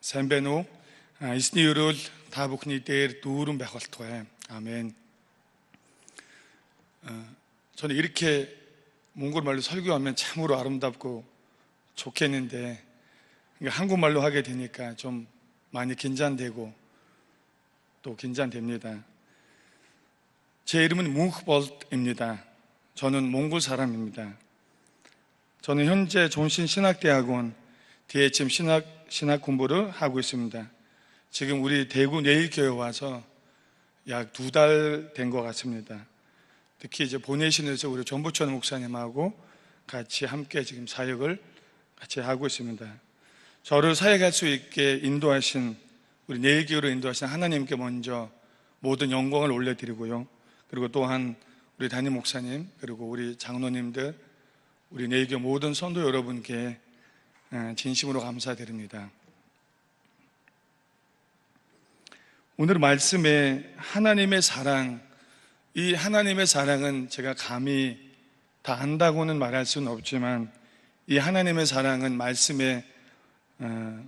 Сайн байна уу? Эсний өрөөл та бүхний дээр дүүрэн байх болтугай. 아멘. 저는 이렇게 몽골 말로 설교하면 참으로 아름답고 좋겠는데 한국말로 하게 되니까 좀 많이 긴장되고 또 긴장됩니다. 제 이름은 뭉크볼트입니다. 저는 몽골 사람입니다. 저는 현재 존신신학대학원 DHM 신학 공부를 하고 있습니다. 지금 우리 대구 내일교회 와서 약 2달 된 것 같습니다. 특히 이제 보내신에서 우리 전부천 목사님하고 같이 함께 지금 사역을 같이 하고 있습니다. 저를 사역할 수 있게 인도하신 우리 내일교회로 인도하신 하나님께 먼저 모든 영광을 올려드리고요. 그리고 또한 우리 담임 목사님 그리고 우리 장로님들 우리 내일교회 모든 성도 여러분께 진심으로 감사드립니다. 오늘 말씀에 하나님의 사랑, 이 하나님의 사랑은 제가 감히 다 안다고는 말할 수는 없지만 이 하나님의 사랑은 말씀에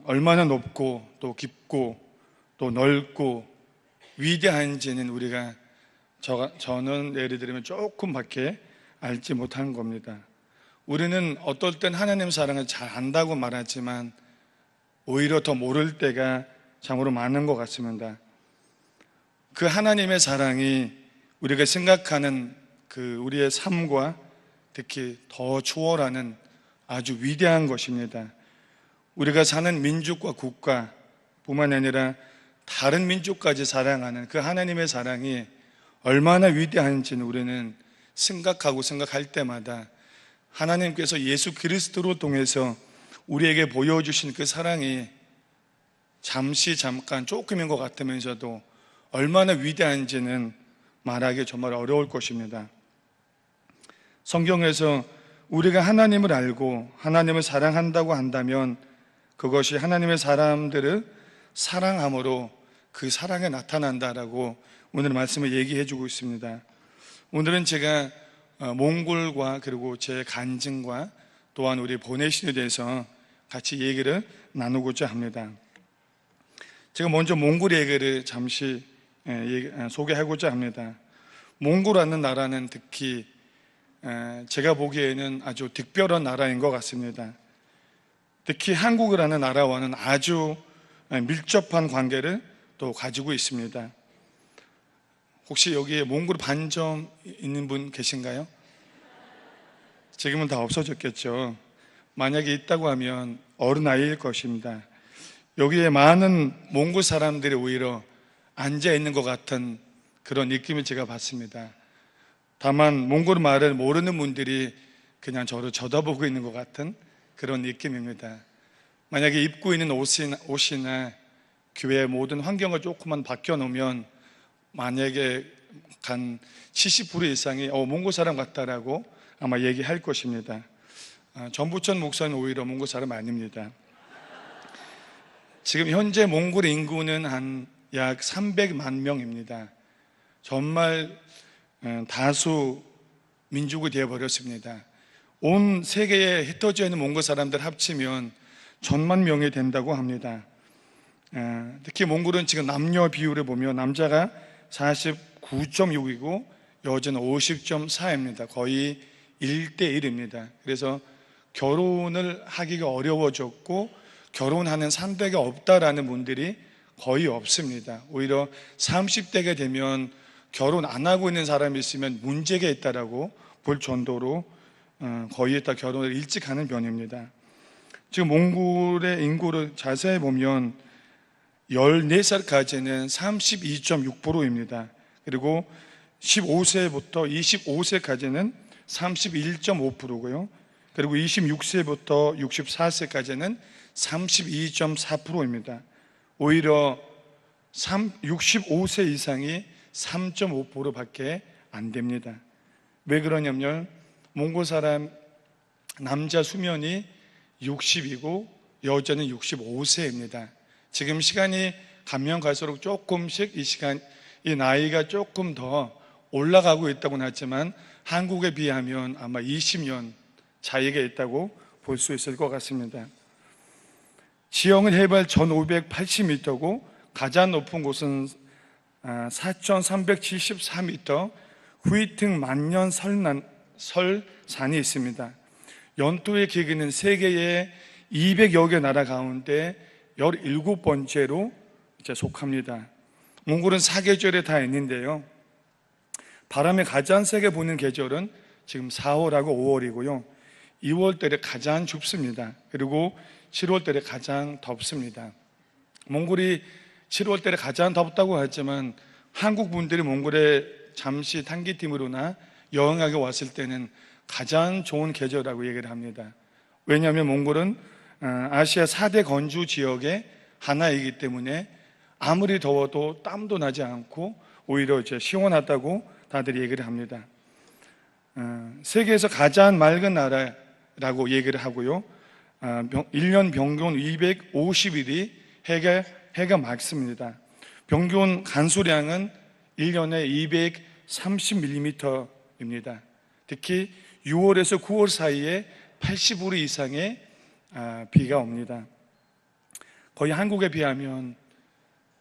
얼마나 높고 또 깊고 또 넓고 위대한지는 우리가 저는 예를 들면 조금밖에 알지 못한 겁니다. 우리는 어떨 땐 하나님 사랑을 잘 안다고 말하지만 오히려 더 모를 때가 참으로 많은 것 같습니다. 그 하나님의 사랑이 우리가 생각하는 그 우리의 삶과 특히 더 초월하는 아주 위대한 것입니다. 우리가 사는 민족과 국가 뿐만 아니라 다른 민족까지 사랑하는 그 하나님의 사랑이 얼마나 위대한지는 우리는 생각할 때마다 하나님께서 예수 그리스도로 통해서 우리에게 보여주신 그 사랑이 잠깐 조금인 것 같으면서도 얼마나 위대한지는 말하기 정말 어려울 것입니다. 성경에서 우리가 하나님을 알고 하나님을 사랑한다고 한다면 그것이 하나님의 사람들을 사랑함으로 그 사랑에 나타난다라고 오늘 말씀을 얘기해 주고 있습니다. 오늘은 제가 몽골과 그리고 제 간증과 또한 우리 보내신에 대해서 같이 얘기를 나누고자 합니다. 제가 먼저 몽골 얘기를 잠시 소개하고자 합니다. 몽골이라는 나라는 특히 제가 보기에는 아주 특별한 나라인 것 같습니다. 특히 한국이라는 나라와는 아주 밀접한 관계를 또 가지고 있습니다. 혹시 여기에 몽골 반점 있는 분 계신가요? 지금은 다 없어졌겠죠. 만약에 있다고 하면 어린아이일 것입니다. 여기에 많은 몽골 사람들이 오히려 앉아 있는 것 같은 그런 느낌을 제가 받습니다. 다만 몽골 말을 모르는 분들이 그냥 저를 쳐다보고 있는 것 같은 그런 느낌입니다. 만약에 입고 있는 옷이나 교회의 모든 환경을 조금만 바뀌어놓으면 만약에 한 70% 이상이 몽골 사람 같다라고 아마 얘기할 것입니다. 전부천 목사는 오히려 몽골 사람 아닙니다. 지금 현재 몽골 인구는 한 약 300만 명입니다. 정말 다수 민족이 되어버렸습니다. 온 세계에 흩어져 있는 몽골 사람들 합치면 1000만 명이 된다고 합니다. 특히 몽골은 지금 남녀 비율을 보면 남자가 49.6이고 여자는 50.4입니다. 거의 1대1입니다. 그래서 결혼을 하기가 어려워졌고 결혼하는 상대가 없다라는 분들이 거의 없습니다. 오히려 30대가 되면 결혼 안 하고 있는 사람이 있으면 문제가 있다라고 볼 정도로 거의 다 결혼을 일찍 하는 편입니다. 지금 몽골의 인구를 자세히 보면 14살까지는 32.6%입니다. 그리고 15세부터 25세까지는 31.5%고요. 그리고 26세부터 64세까지는 32.4%입니다. 오히려 65세 이상이 3.5%밖에 안 됩니다. 왜 그러냐면 몽골 사람 남자 수명이 60이고 여자는 65세입니다. 지금 시간이 가면 갈수록 조금씩 이 나이가 조금 더 올라가고 있다고는 하지만 한국에 비하면 아마 20년 차이가 있다고 볼 수 있을 것 같습니다. 지형은 해발 1580m고 가장 높은 곳은 4374m 후이팅 만년 설산이 있습니다. 연토의 길이는 세계의 200여 개 나라 가운데 17번째로 속합니다. 몽골은 사계절에 다 있는데요, 바람이 가장 세게 부는 계절은 지금 4월하고 5월이고요 2월달에 가장 춥습니다. 그리고 7월달에 가장 덥습니다. 몽골이 7월달에 가장 덥다고 하지만 한국 분들이 몽골에 잠시 단기팀으로나 여행하게 왔을 때는 가장 좋은 계절이라고 얘기를 합니다. 왜냐하면 몽골은 아시아 4대 건주 지역의 하나이기 때문에 아무리 더워도 땀도 나지 않고 오히려 시원하다고 다들 얘기를 합니다. 세계에서 가장 맑은 나라라고 얘기를 하고요 1년 평균 250일이 해가 맑습니다. 평균 간수량은 1년에 230mm입니다. 특히 6월에서 9월 사이에 80mm 이상의 비가 옵니다. 거의 한국에 비하면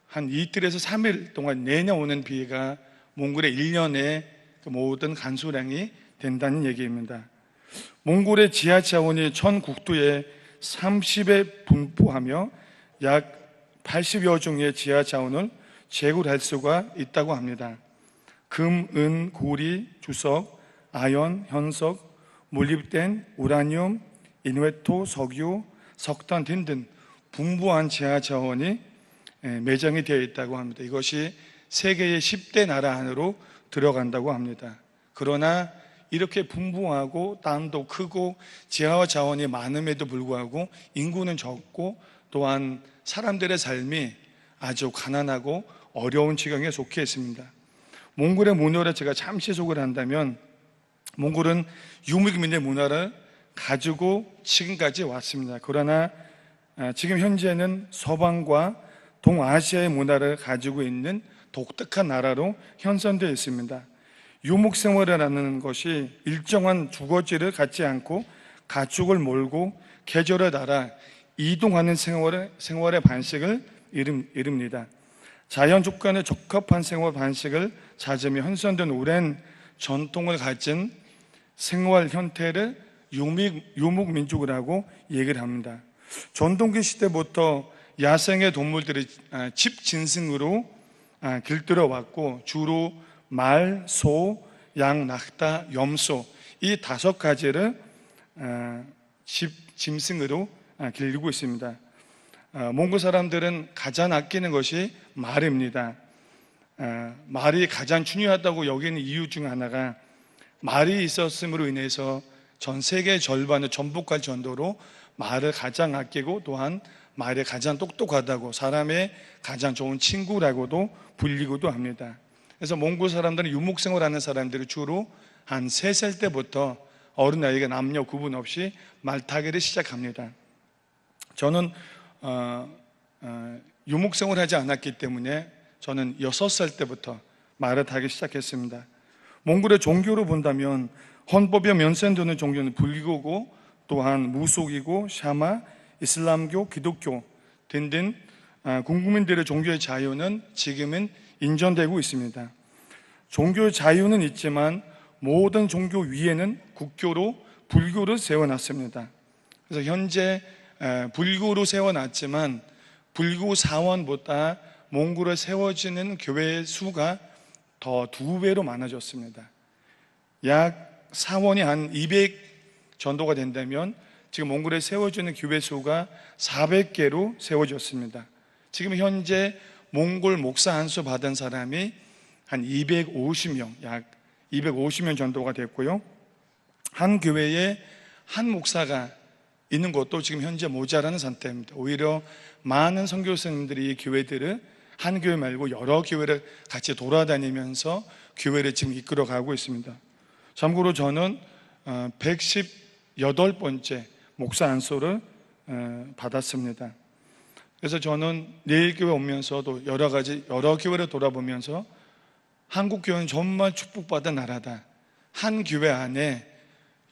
한 이틀에서 3일 동안 내려오는 비가 몽골의 1년의 모든 간수량이 된다는 얘기입니다. 몽골의 지하 차원이 전 국토의 30에 분포하며 약 80여 종의 지하 차원을 제공할 수가 있다고 합니다. 금, 은, 고리, 주석, 아연, 현석, 몰립덴, 우라늄, 인웨토, 석유, 석탄 등등 풍부한 지하 자원이 매장이 되어 있다고 합니다. 이것이 세계의 10대 나라 안으로 들어간다고 합니다. 그러나 이렇게 풍부하고 땅도 크고 지하 자원이 많음에도 불구하고 인구는 적고 또한 사람들의 삶이 아주 가난하고 어려운 지경에 속해 있습니다. 몽골의 문화를 제가 잠시 소개를 한다면, 몽골은 유목민의 문화를 가지고 지금까지 왔습니다. 그러나 지금 현재는 서방과 동아시아의 문화를 가지고 있는 독특한 나라로 형성되어 있습니다. 유목생활이라는 것이 일정한 주거지를 갖지 않고 가축을 몰고 계절에 따라 이동하는 생활의 방식을 이릅니다. 자연 조건에 적합한 생활 방식을 찾으며 형성된 오랜 전통을 가진 생활 형태를 유목민족이라고 얘기를 합니다. 전동기 시대부터 야생의 동물들이 집 진승으로 길들여 왔고 주로 말, 소, 양, 낙타, 염소 이 5가지를 집 짐승으로 길리고 있습니다. 몽골 사람들은 가장 아끼는 것이 말입니다. 말이 가장 중요하다고 여기는 이유 중 하나가, 말이 있었음으로 인해서 전 세계 절반을 전복할 정도로 말을 가장 아끼고 또한 말이 가장 똑똑하다고, 사람의 가장 좋은 친구라고도 불리고도 합니다. 그래서 몽골 사람들은 유목생활하는 사람들이 주로 한 3살 때부터 어른 나이가 남녀 구분 없이 말 타기를 시작합니다. 저는 유목생활하지 않았기 때문에 저는 6살 때부터 말을 타기 시작했습니다. 몽골의 종교로 본다면 헌법에 면세되는 종교는 불교고 또한 무속이고 샤마, 이슬람교, 기독교 등등 국민들의 종교의 자유는 지금은 인정되고 있습니다. 종교의 자유는 있지만 모든 종교 위에는 국교로 불교를 세워놨습니다. 그래서 현재 불교로 세워놨지만 불교 사원보다 몽골에 세워지는 교회의 수가 더 2배로 많아졌습니다. 약 사원이 한 200 전도가 된다면 지금 몽골에 세워지는 교회 수가 400개로 세워졌습니다. 지금 현재 몽골 목사 안수 받은 사람이 한 250명, 약 250명 정도가 됐고요. 한 교회에 한 목사가 있는 것도 지금 현재 모자라는 상태입니다. 오히려 많은 선교사님들이 이 교회들을 한 교회 말고 여러 교회를 같이 돌아다니면서 교회를 지금 이끌어가고 있습니다. 참고로 저는 118번째 목사 안수를 받았습니다. 그래서 저는 내일 교회 오면서도 여러 교회를 돌아보면서 한국 교회는 정말 축복받은 나라다. 한 교회 안에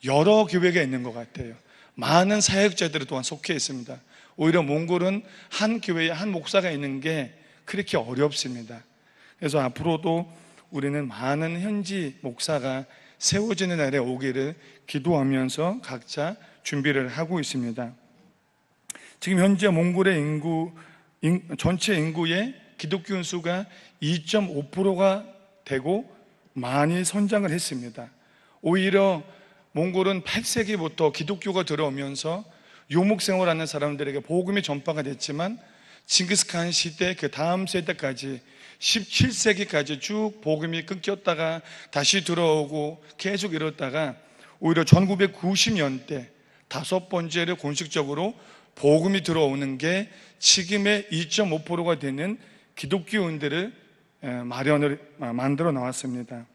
여러 교회가 있는 것 같아요. 많은 사역자들이 또한 속해 있습니다. 오히려 몽골은 한 교회에 한 목사가 있는 게 그렇게 어렵습니다. 그래서 앞으로도 우리는 많은 현지 목사가 세워지는 날에 오기를 기도하면서 각자 준비를 하고 있습니다. 지금 현재 몽골의 전체 인구의 기독교 수가 2.5%가 되고 많이 성장을 했습니다. 오히려 몽골은 8세기부터 기독교가 들어오면서 요목생활하는 사람들에게 복음이 전파가 됐지만 징기스칸 시대 그 다음 세대까지 17세기까지 쭉 복음이 끊겼다가 다시 들어오고 계속 이렇다가 오히려 1990년대 다섯 번째로 공식적으로 복음이 들어오는 게 지금의 2.5%가 되는 기독교인들을 만들어 나왔습니다.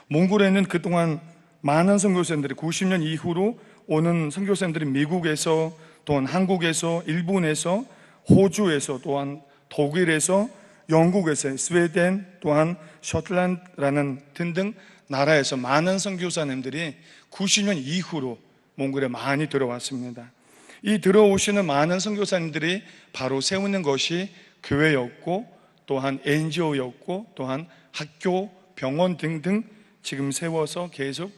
몽골에는 그동안 많은 선교사님들이 90년 이후로 오는 선교사님들이 미국에서 또한 한국에서 일본에서 호주에서 또한 독일에서 영국에서 스웨덴 또한 셔틀랜드라는 등등 나라에서 많은 선교사님들이 90년 이후로 몽골에 많이 들어왔습니다. 이 들어오시는 많은 선교사님들이 바로 세우는 것이 교회였고 또한 NGO였고 또한 학교, 병원 등등 지금 세워서 계속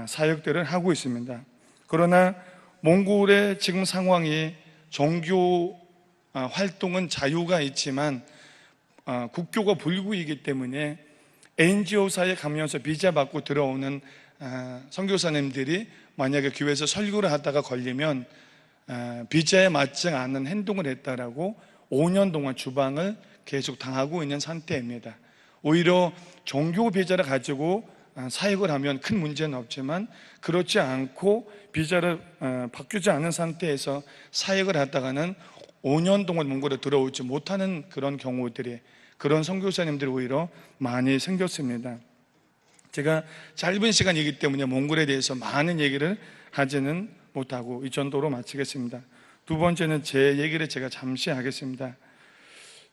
사역들을 하고 있습니다. 그러나 몽골의 지금 상황이 종교 활동은 자유가 있지만 국교가 불구이기 때문에 NGO사에 가면서 비자 받고 들어오는 선교사님들이 만약에 교회에서 설교를 하다가 걸리면 비자에 맞지 않는 행동을 했다라고 5년 동안 주방을 계속 당하고 있는 상태입니다. 오히려 종교 비자를 가지고 사역을 하면 큰 문제는 없지만 그렇지 않고 비자를 바꾸지 않은 상태에서 사역을 하다가는 5년 동안 몽골에 들어오지 못하는 그런 경우들이 그런 선교사님들이 오히려 많이 생겼습니다. 제가 짧은 시간이기 때문에 몽골에 대해서 많은 얘기를 하지는 못하고 이 정도로 마치겠습니다. 두 번째는 제 얘기를 제가 잠시 하겠습니다.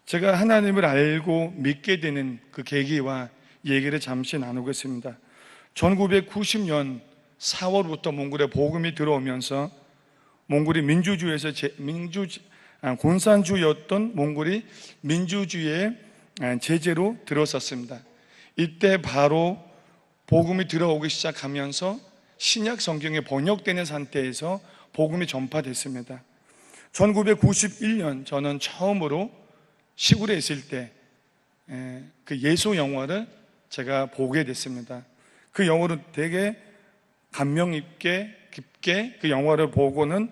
제가 하나님을 알고 믿게 되는 그 계기와 얘기를 잠시 나누겠습니다. 1990년 4월부터 몽골에 복음이 들어오면서 몽골이 공산주의였던 몽골이 민주주의의 제재로 들어섰습니다. 이때 바로 복음이 들어오기 시작하면서 신약 성경이 번역되는 상태에서 복음이 전파됐습니다. 1991년 저는 처음으로 시골에 있을 때 그 예수 영화를 제가 보게 됐습니다. 그 영화를 되게 감명 깊게 그 영화를 보고는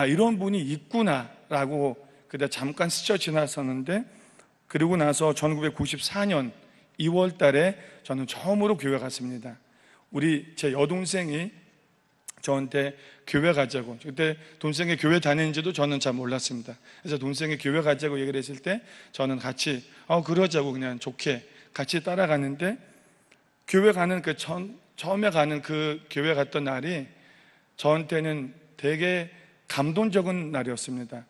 이런 분이 있구나라고 그때 잠깐 스쳐 지났었는데, 그리고 나서 1994년 2월 달에 저는 처음으로 교회 갔습니다. 제 여동생이 저한테 교회 가자고, 그때 동생이 교회 다니는지도 저는 잘 몰랐습니다. 그래서 동생이 교회 가자고 얘기를 했을 때 저는 같이 그러자고 그냥 좋게 같이 따라가는데, 교회 가는 처음에 가는 그 교회 갔던 날이 저한테는 되게 감동적인 날이었습니다.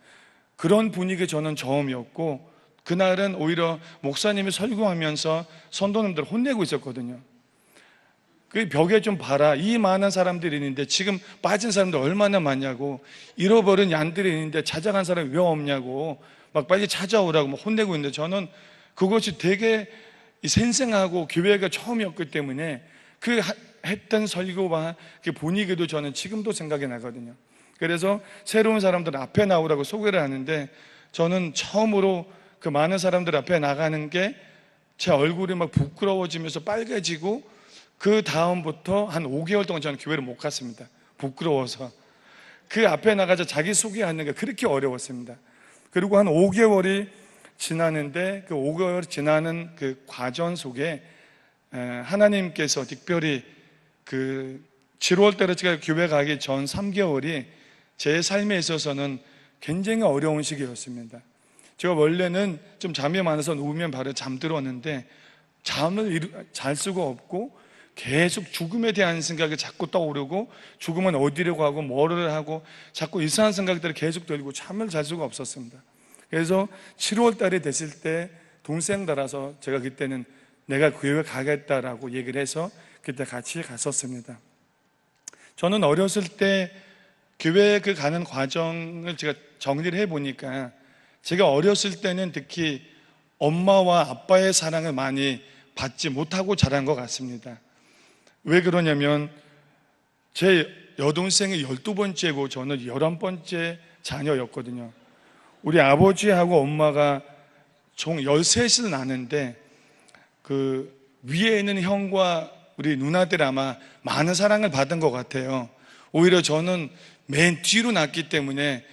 그런 분위기 저는 처음이었고, 그날은 오히려 목사님이 설교하면서 성도님들 혼내고 있었거든요. 그 벽에 좀 봐라, 이 많은 사람들이 있는데 지금 빠진 사람들 얼마나 많냐고, 잃어버린 양들이 있는데 찾아간 사람이 왜 없냐고 막 빨리 찾아오라고 막 혼내고 있는데, 저는 그것이 되게 생생하고 교회가 처음이었기 때문에 그 했던 설교와 그 분위기도 저는 지금도 생각이 나거든요. 그래서 새로운 사람들 앞에 나오라고 소개를 하는데, 저는 처음으로 그 많은 사람들 앞에 나가는 게 제 얼굴이 막 부끄러워지면서 빨개지고, 그 다음부터 한 5개월 동안 저는 교회를 못 갔습니다. 부끄러워서. 그 앞에 나가서 자기 소개하는 게 그렇게 어려웠습니다. 그리고 한 5개월이 지나는데, 그 5개월 지나는 그 과정 속에 하나님께서 특별히 그 7월 달에 제가 교회 가기 전 3개월이 제 삶에 있어서는 굉장히 어려운 시기였습니다. 제가 원래는 좀 잠이 많아서 누우면 바로 잠들었는데, 잠을 잘 수가 없고 계속 죽음에 대한 생각이 자꾸 떠오르고, 죽으면 어디로 가고 뭐를 하고 자꾸 이상한 생각들이 계속 들고 잠을 잘 수가 없었습니다. 그래서 7월 달이 됐을 때 동생 따라서 제가 그때는 내가 교회 가겠다라고 얘기를 해서 그때 같이 갔었습니다. 저는 어렸을 때 교회 그 가는 과정을 제가 정리를 해보니까 제가 어렸을 때는 특히 엄마와 아빠의 사랑을 많이 받지 못하고 자란 것 같습니다. 왜 그러냐면 제 여동생이 12번째고 저는 11번째 자녀였거든요. 우리 아버지하고 엄마가 총 13을 낳는데 그 위에 있는 형과 우리 누나들 아마 많은 사랑을 받은 것 같아요. 오히려 저는 맨 뒤로 낳기 때문에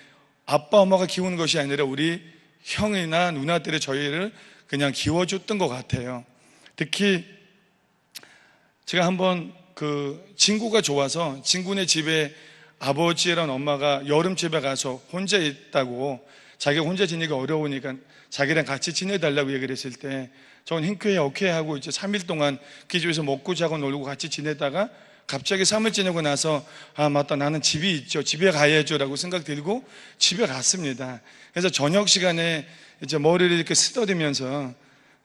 아빠 엄마가 키우는 것이 아니라 우리 형이나 누나들이 저희를 그냥 키워줬던 것 같아요. 특히 제가 한번 그 친구가 좋아서 친구네 집에 아버지랑 엄마가 여름집에 가서 혼자 있다고, 자기가 혼자 지내기 어려우니까 자기랑 같이 지내달라고 얘기를 했을 때 저는 흔쾌히 오케이 하고 이제 3일 동안 그 집에서 먹고 자고 놀고 같이 지내다가 갑자기 3일 지내고 나서 아 맞다, 나는 집이 있죠, 집에 가야죠 라고 생각 들고 집에 갔습니다. 그래서 저녁 시간에 이제 머리를 이렇게 쓰다듬으면서,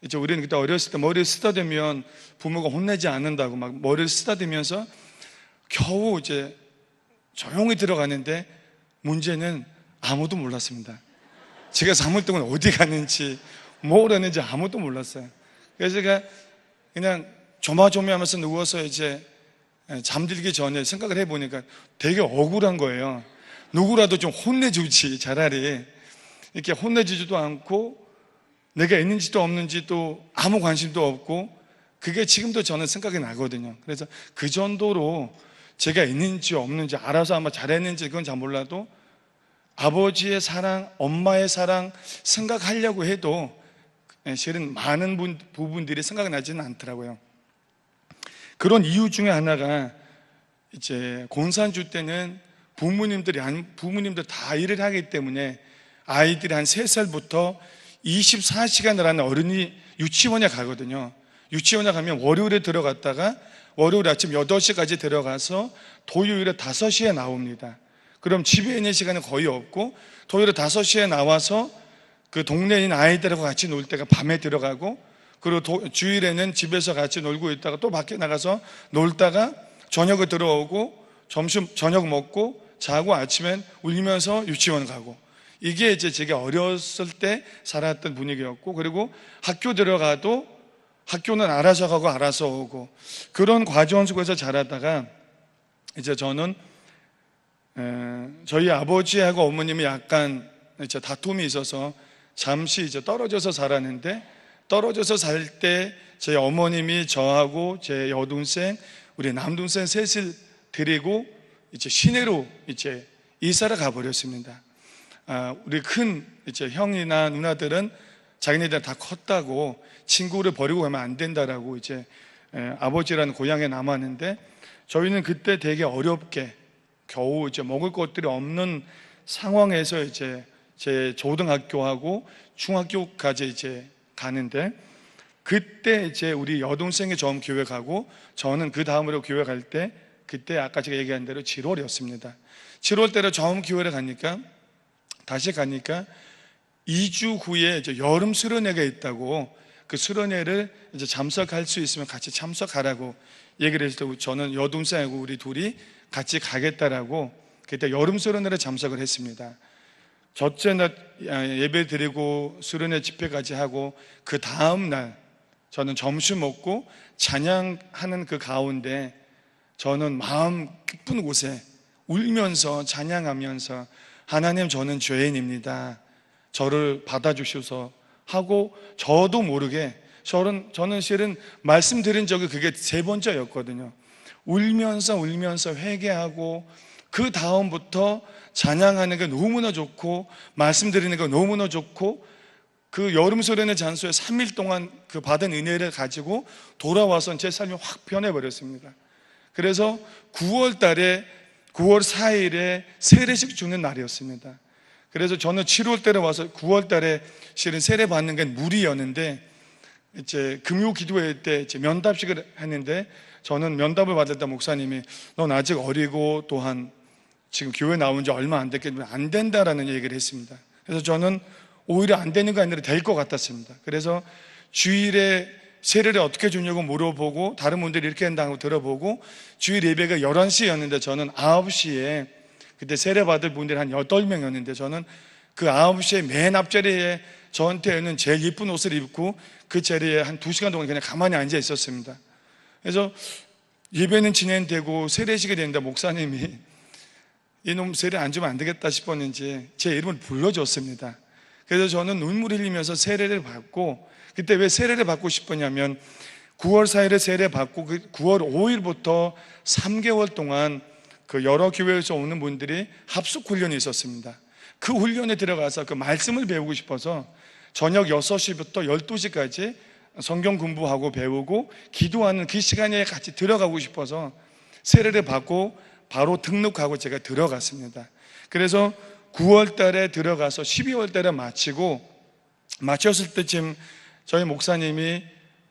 이제 우리는 그때 어렸을 때 머리를 쓰다듬으면 부모가 혼내지 않는다고 막 머리를 쓰다듬으면서 겨우 이제 조용히 들어가는데 문제는 아무도 몰랐습니다. 제가 3일 동안 어디 갔는지 뭘 했는지 아무도 몰랐어요. 그래서 제가 그냥 조마조마하면서 누워서 이제 잠들기 전에 생각을 해보니까 되게 억울한 거예요. 누구라도 좀 혼내주지, 차라리. 이렇게 혼내주지도 않고 내가 있는지도 없는지도 아무 관심도 없고, 그게 지금도 저는 생각이 나거든요. 그래서 그 정도로 제가 있는지 없는지, 알아서 아마 잘했는지 그건 잘 몰라도 아버지의 사랑, 엄마의 사랑 생각하려고 해도 실은 많은 부분들이 생각이 나지는 않더라고요. 그런 이유 중에 하나가 이제 공산주 때는 부모님들 다 일을 하기 때문에 아이들이 한 3살부터 24시간을 하는 어른이 유치원에 가거든요. 유치원에 가면 월요일에 들어갔다가 월요일 아침 8시까지 들어가서 토요일에 5시에 나옵니다. 그럼 집에 있는 시간은 거의 없고 토요일에 5시에 나와서 그 동네에 있는 아이들하고 같이 놀 때가 밤에 들어가고, 그리고 주일에는 집에서 같이 놀고 있다가 또 밖에 나가서 놀다가 저녁에 들어오고 저녁 먹고 자고 아침엔 울면서 유치원 가고, 이게 이제 제가 어렸을 때 살았던 분위기였고, 그리고 학교 들어가도 학교는 알아서 가고 알아서 오고, 그런 과정 속에서 자라다가 이제 저는 저희 아버지하고 어머님이 약간 이제 다툼이 있어서 잠시 이제 떨어져서 살았는데, 떨어져서 살 때 제 어머님이 저하고 제 여동생, 우리 남동생 셋을 데리고 이제 시내로 이제 이사를 가버렸습니다. 우리 큰 이제 형이나 누나들은 자기네들 다 컸다고 친구를 버리고 가면 안 된다라고 이제 아버지라는 고향에 남았는데, 저희는 그때 되게 어렵게 겨우 이제 먹을 것들이 없는 상황에서 이제 제 초등학교하고 중학교까지 이제 가는데, 그때 이제 우리 여동생이 처음 교회 가고 저는 그 다음으로 교회 갈 때, 그때 아까 제가 얘기한 대로 7월이었습니다. 7월 때로 처음 교회를 가니까, 다시 가니까 2주 후에 이제 여름 수련회가 있다고, 그 수련회를 이제 참석할 수 있으면 같이 참석하라고 얘기를 했을 때 저는 여동생하고 우리 둘이 같이 가겠다라고 그때 여름 수련회를 참석을 했습니다. 첫째 날 예배 드리고 수련회 집회까지 하고, 그 다음 날 저는 점심 먹고 찬양하는 그 가운데 저는 마음 깊은 곳에 울면서 찬양하면서 하나님, 저는 죄인입니다, 저를 받아주셔서 하고, 저도 모르게 저는 실은 말씀드린 적이 그게 3번째였거든요. 울면서 회개하고, 그 다음부터 찬양하는 게 너무나 좋고 말씀드리는 게 너무나 좋고, 그 여름 수련회 장소에 3일 동안 그 받은 은혜를 가지고 돌아와서 제 삶이 확 변해버렸습니다. 그래서 9월 4일에 세례식 주는 날이었습니다. 그래서 저는 7월 달에 와서 9월 달에 실은 세례 받는 게 무리였는데, 이제 금요 기도회 때 이제 면답식을 했는데, 저는 면답을 받을 때 목사님이 넌 아직 어리고 또한 지금 교회 나온 지 얼마 안 됐기 때문에 안 된다라는 얘기를 했습니다. 그래서 저는 오히려 안 되는 거 아니라 될 것 같았습니다. 그래서 주일에 세례를 어떻게 주냐고 물어보고, 다른 분들이 이렇게 한다고 들어보고, 주일 예배가 11시였는데 저는 9시에 그때 세례받을 분들이 한 8명이었는데 저는 그 9시에 맨 앞자리에 저한테는 제일 예쁜 옷을 입고 그 자리에 한 2시간 동안 그냥 가만히 앉아 있었습니다. 그래서 예배는 진행되고 세례식이 되는데 목사님이 이놈 세례 안 주면 안 되겠다 싶었는지 제 이름을 불러줬습니다. 그래서 저는 눈물 흘리면서 세례를 받고, 그때 왜 세례를 받고 싶었냐면 9월 4일에 세례 받고 그 9월 5일부터 3개월 동안 그 여러 교회에서 오는 분들이 합숙 훈련이 있었습니다. 그 훈련에 들어가서 그 말씀을 배우고 싶어서 저녁 6시부터 12시까지 성경 공부하고 배우고 기도하는 그 시간에 같이 들어가고 싶어서 세례를 받고 바로 등록하고 제가 들어갔습니다. 그래서 9월 달에 들어가서 12월 달에 마쳤을 때쯤 저희 목사님이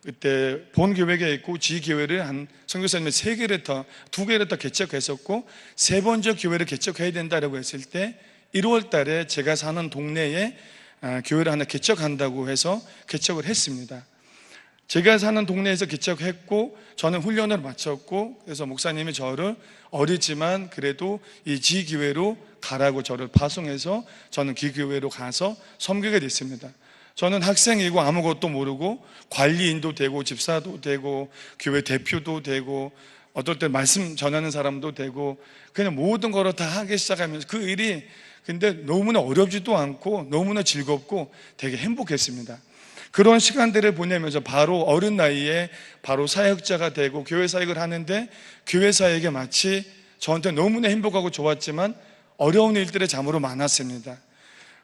그때 본 교회에 있고 지교회를 한 선교사님이 2개를 더 개척했었고 3번째 교회를 개척해야 된다고 했을 때 1월 달에 제가 사는 동네에 교회를 하나 개척한다고 해서 개척을 했습니다. 제가 사는 동네에서 개척했고 저는 훈련을 마쳤고, 그래서 목사님이 저를 어리지만 그래도 이 지교회로 가라고 저를 파송해서 저는 그 교회로 가서 섬기게 됐습니다. 저는 학생이고 아무것도 모르고 관리인도 되고 집사도 되고 교회 대표도 되고 어떨 때 말씀 전하는 사람도 되고 그냥 모든 거를 다 하기 시작하면서 그 일이 근데 너무나 어렵지도 않고 너무나 즐겁고 되게 행복했습니다. 그런 시간들을 보내면서 바로 어린 나이에 바로 사역자가 되고 교회 사역을 하는데, 교회 사역이 마치 저한테 너무나 행복하고 좋았지만 어려운 일들이 참으로 많았습니다.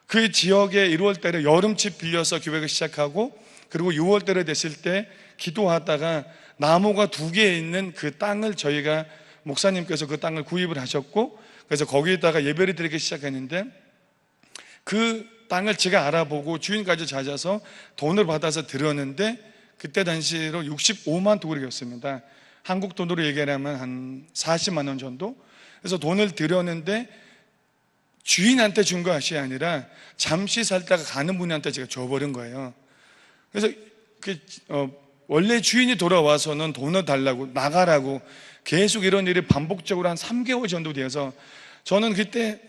그 지역에 1월 달에 여름집 빌려서 교회를 시작하고, 그리고 6월 달에 됐을 때 기도하다가 나무가 2개 있는 그 땅을 저희가 목사님께서 그 땅을 구입을 하셨고, 그래서 거기에다가 예배를 드리기 시작했는데, 그 땅을 제가 알아보고 주인까지 찾아서 돈을 받아서 들었는데 그때 당시로 65만 도그락이었습니다. 한국 돈으로 얘기하면 한 40만 원 정도. 그래서 돈을 들였는데 주인한테 준 것이 아니라 잠시 살다가 가는 분한테 제가 줘버린 거예요. 그래서 원래 주인이 돌아와서는 돈을 달라고 나가라고 계속 이런 일이 반복적으로 한 3개월 정도 되어서 저는 그때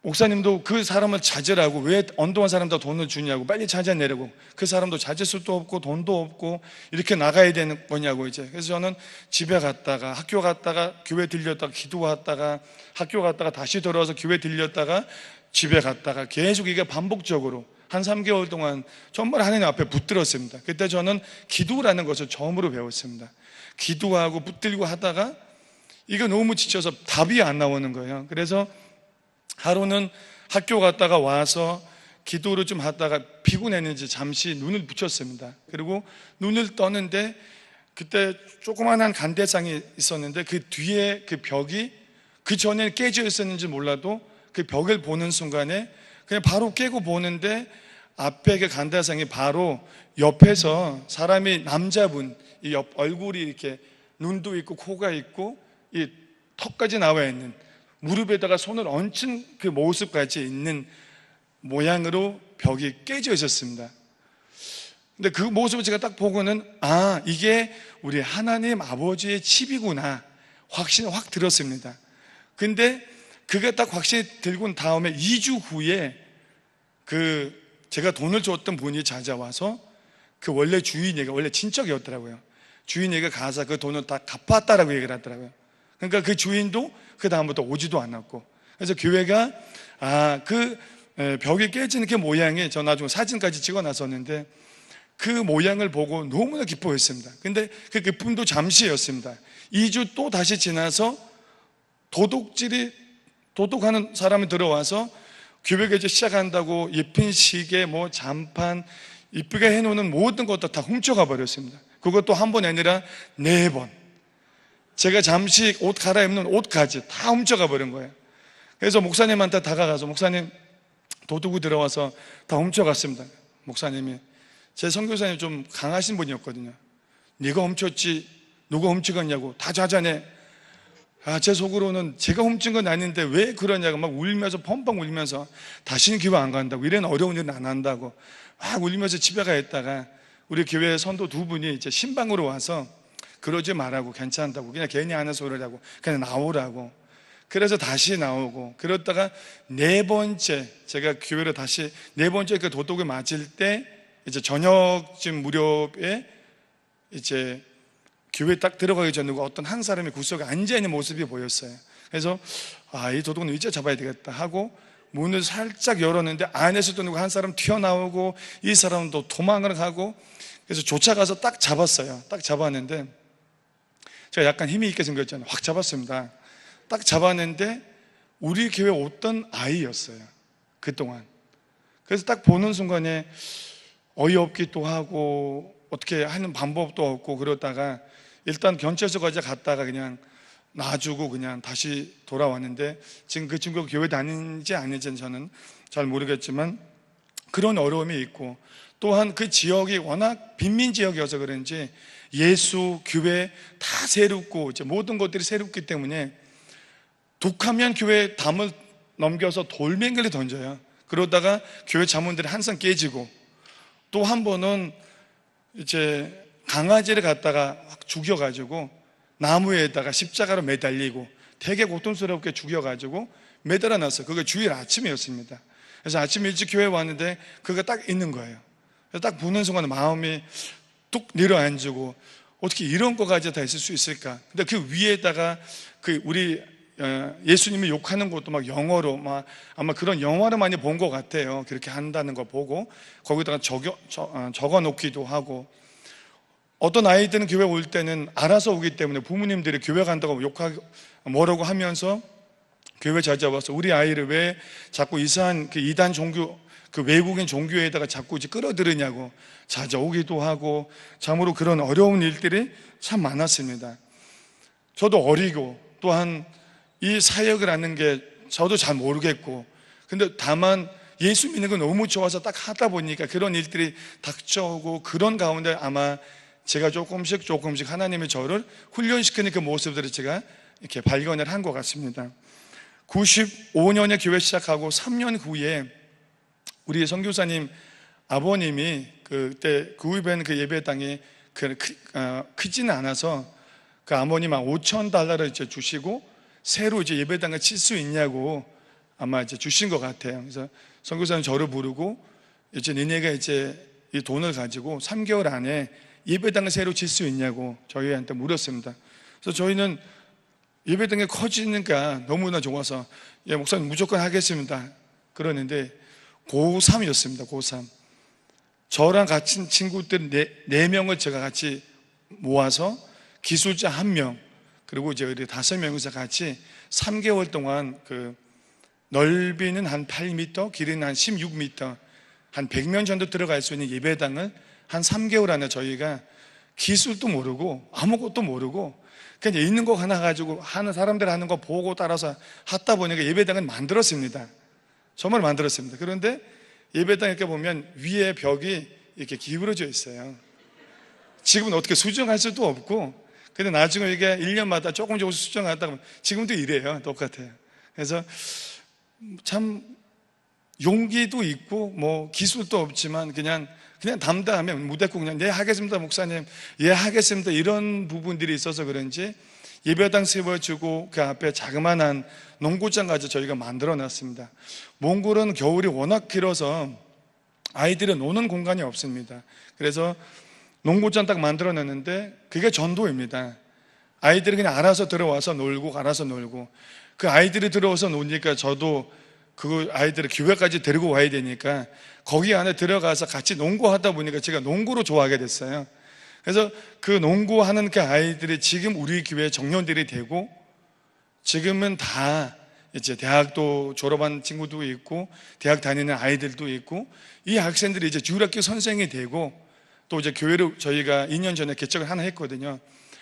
목사님도 그 사람을 찾으라고, 왜 언도한 사람도 돈을 주냐고, 빨리 찾아내라고, 그 사람도 찾을 수도 없고 돈도 없고 이렇게 나가야 되는 거냐고. 이제 그래서 저는 집에 갔다가 학교 갔다가 교회 들렸다가 기도했다가 학교 갔다가 다시 돌아와서 교회 들렸다가 집에 갔다가 계속 이게 반복적으로 한 3개월 동안 정말 하나님 앞에 붙들었습니다. 그때 저는 기도라는 것을 처음으로 배웠습니다. 기도하고 붙들고 하다가 이거 너무 지쳐서 답이 안 나오는 거예요. 그래서 하루는 학교 갔다가 와서 기도를 좀 하다가 피곤했는지 잠시 눈을 붙였습니다. 그리고 눈을 떠는데 그때 조그만한 간대상이 있었는데 그 뒤에 그 벽이 그 전에 깨져 있었는지 몰라도 그 벽을 보는 순간에 그냥 바로 깨고 보는데 앞에 그 간대상이 바로 옆에서 사람이 남자분, 이 옆 얼굴이 이렇게 눈도 있고 코가 있고 이 턱까지 나와 있는, 무릎에다가 손을 얹힌 그 모습까지 있는 모양으로 벽이 깨져 있었습니다. 근데 그 모습을 제가 딱 보고는 이게 우리 하나님 아버지의 칩이구나 확신이 확 들었습니다. 근데 그게 딱 확신이 들고 다음에 2주 후에 제가 돈을 줬던 분이 찾아와서 그 원래 주인이가 원래 친척이었더라고요. 주인이가 가서 그 돈을 다 갚았다라고 얘기를 하더라고요. 그러니까 그 주인도 그 다음부터 오지도 않았고, 그래서 교회가 그 벽이 깨지는 그 모양이 저 나중에 사진까지 찍어놨었는데 그 모양을 보고 너무나 기뻐했습니다. 근데 그 기쁨도 잠시였습니다. 2주 또 다시 지나서 도둑하는 사람이 들어와서 교회가 이제 시작한다고 예쁜 시계, 잠판, 이쁘게 해놓는 모든 것도 다 훔쳐가 버렸습니다. 그것도 한 번 아니라 4번. 제가 잠시 옷 갈아입는 옷까지 다 훔쳐가 버린 거예요. 그래서 목사님한테 다가가서, 목사님, 도둑이 들어와서 다 훔쳐갔습니다. 목사님이, 제 선교사님 좀 강하신 분이었거든요. 네가 훔쳤지 누가 훔쳐갔냐고 다 찾아내. 제 속으로는 제가 훔친 건 아닌데 왜 그러냐고 막 울면서 펑펑 울면서 다시는 교회 안 간다고, 이런 어려운 일은 안 한다고 막 울면서 집에 가 있다가 우리 교회 선도 2분이 이제 신방으로 와서 그러지 말라고, 괜찮다고, 그냥 괜히 하는 소리라고, 그냥 나오라고. 그래서 다시 나오고, 그러다가 네 번째, 제가 교회로 다시 네 번째 그 도둑을 맞을 때 이제 저녁쯤 무렵에 이제 교회 딱 들어가기 전에 어떤 한 사람이 구석에 앉아있는 모습이 보였어요. 그래서 이 도둑은 이제 잡아야 되겠다 하고 문을 살짝 열었는데 안에서 또 누구 한 사람 튀어나오고 이 사람도 도망을 가고, 그래서 쫓아가서 딱 잡았어요. 딱 잡았는데 제가 약간 힘이 있게 생겼잖아요. 확 잡았습니다. 딱 잡았는데 우리 교회 어떤 아이였어요, 그동안. 그래서 딱 보는 순간에 어이없기도 하고 어떻게 하는 방법도 없고, 그러다가 일단 경찰서까지 갔다가 그냥 놔주고 그냥 다시 돌아왔는데, 지금 그 친구가 교회 다니는지 아닌지는 저는 잘 모르겠지만 그런 어려움이 있고, 또한 그 지역이 워낙 빈민 지역이어서 그런지 예수, 교회 다 새롭고 이제 모든 것들이 새롭기 때문에 독하면 교회 담을 넘겨서 돌멩이를 던져요. 그러다가 교회 자문들이 항상 깨지고, 또 한 번은 이제 강아지를 갖다가 확 죽여가지고 나무에다가 십자가로 매달리고 되게 고통스럽게 죽여가지고 매달아 놨어요. 그게 주일 아침이었습니다. 그래서 아침 일찍 교회 왔는데 그가 딱 있는 거예요. 그래서 딱 보는 순간 마음이 뚝 내려앉고, 어떻게 이런 거까지 다 있을 수 있을까? 근데 그 위에다가 그 우리 예수님이 욕하는 것도 막 영어로 막 아마 그런 영화를 많이 본 것 같아요. 그렇게 한다는 거 보고 거기다가 적어 놓기도 하고, 어떤 아이들은 교회 올 때는 알아서 오기 때문에 부모님들이 교회 간다고 욕하고 뭐라고 하면서 교회 찾아와서 우리 아이를 왜 자꾸 이상한 그 이단 종교, 그 외국인 종교에다가 자꾸 이제 끌어들이냐고 찾아오기도 하고, 참으로 그런 어려운 일들이 참 많았습니다. 저도 어리고, 또한 이 사역을 하는 게 저도 잘 모르겠고, 근데 다만 예수 믿는 건 너무 좋아서 딱 하다 보니까 그런 일들이 닥쳐오고, 그런 가운데 아마 제가 조금씩 하나님이 저를 훈련시키는 그 모습들을 제가 이렇게 발견을 한 것 같습니다. 95년에 교회 시작하고 3년 후에 우리 선교사님 아버님이 그때 구입한 그 예배당이 크지는 않아서 그 아버님 한 $5,000를 이제 주시고 새로 이제 예배당을 칠 수 있냐고 아마 이제 주신 것 같아요. 그래서 선교사님 저를 부르고 이제 니네가 이제 이 돈을 가지고 3개월 안에 예배당을 새로 칠 수 있냐고 저희한테 물었습니다. 그래서 저희는 예배당이 커지니까 너무나 좋아서 목사님 무조건 하겠습니다 그러는데, 고3이었습니다. 고3. 저랑 같은 친구들 4명을 제가 같이 모아서 기술자 1명, 그리고 이제 우리 5명이서 같이 3개월 동안 그 넓이는 한 8m, 길이는 한 16m, 한 100명 정도 들어갈 수 있는 예배당을 한 3개월 안에 저희가 기술도 모르고 아무것도 모르고 그냥 있는 거 하나 가지고 하는 사람들 하는 거 보고 따라서 하다 보니까 예배당을 만들었습니다. 정말 만들었습니다. 그런데 예배당 이렇게 보면 위에 벽이 이렇게 기울어져 있어요. 지금은 어떻게 수정할 수도 없고, 근데 나중에 이게 1년마다 조금씩 수정하다 보면 지금도 이래요. 똑같아요. 그래서 참 용기도 있고 뭐 기술도 없지만 그냥 담당하면 무대고 그냥 네 하겠습니다 목사님, 예 하겠습니다, 이런 부분들이 있어서 그런지 예배당 세워주고 그 앞에 자그마한 농구장까지 저희가 만들어 놨습니다. 몽골은 겨울이 워낙 길어서 아이들은 노는 공간이 없습니다. 그래서 농구장 딱 만들어 놨는데 그게 전도입니다. 아이들이 그냥 알아서 들어와서 놀고 알아서 놀고, 그 아이들이 들어와서 노니까 저도 그 아이들을 교회까지 데리고 와야 되니까 거기 안에 들어가서 같이 농구하다 보니까 제가 농구로 좋아하게 됐어요. 그래서 그 농구하는 그 아이들이 지금 우리 교회 청년들이 되고, 지금은 다 이제 대학도 졸업한 친구도 있고 대학 다니는 아이들도 있고, 이 학생들이 이제 주일학교 선생이 되고, 또 이제 교회를 저희가 2년 전에 개척을 하나 했거든요.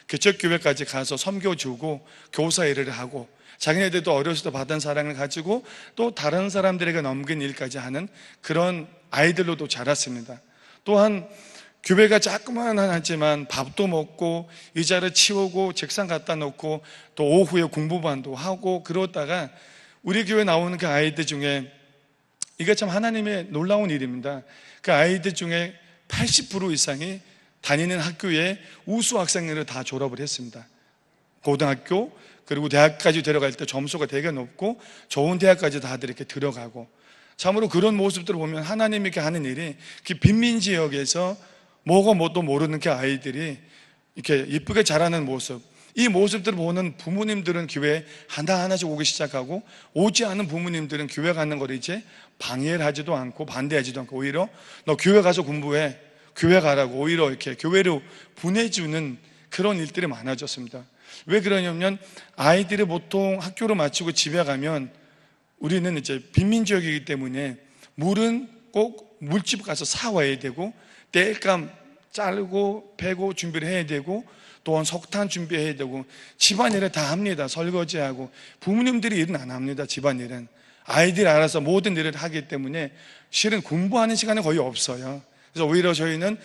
개척교회까지 가서 섬겨주고 교사 일을 하고, 자기네들도 어렸을 때 받은 사랑을 가지고 또 다른 사람들에게 넘긴 일까지 하는 그런 아이들로도 자랐습니다. 또한 교회가 조그만 하지만 밥도 먹고 의자를 치우고 책상 갖다 놓고 또 오후에 공부반도 하고, 그러다가 우리 교회 나오는 그 아이들 중에, 이게 참 하나님의 놀라운 일입니다. 그 아이들 중에 80% 이상이 다니는 학교에 우수 학생회를 다 졸업을 했습니다. 고등학교 그리고 대학까지 들어갈 때 점수가 되게 높고 좋은 대학까지 다들 이렇게 들어가고, 참으로 그런 모습들을 보면 하나님이 이렇게 하는 일이 그 빈민 지역에서 뭐가 뭣도 모르는 그 아이들이 이렇게 이쁘게 자라는 모습, 이 모습들을 보는 부모님들은 교회에 하나하나씩 오기 시작하고, 오지 않은 부모님들은 교회 가는 걸 이제 방해를 하지도 않고 반대하지도 않고, 오히려 너 교회 가서 공부해, 교회 가라고 오히려 이렇게 교회로 보내주는 그런 일들이 많아졌습니다. 왜 그러냐면 아이들이 보통 학교를 마치고 집에 가면 우리는 이제 빈민지역이기 때문에 물은 꼭 물집 가서 사와야 되고, 땔감 자르고 베고 준비를 해야 되고, 또한 석탄 준비해야 되고, 집안일을 다 합니다. 설거지하고. 부모님들이 일은 안 합니다. 집안일은 아이들이 알아서 모든 일을 하기 때문에 실은 공부하는 시간이 거의 없어요. 그래서 오히려 저희는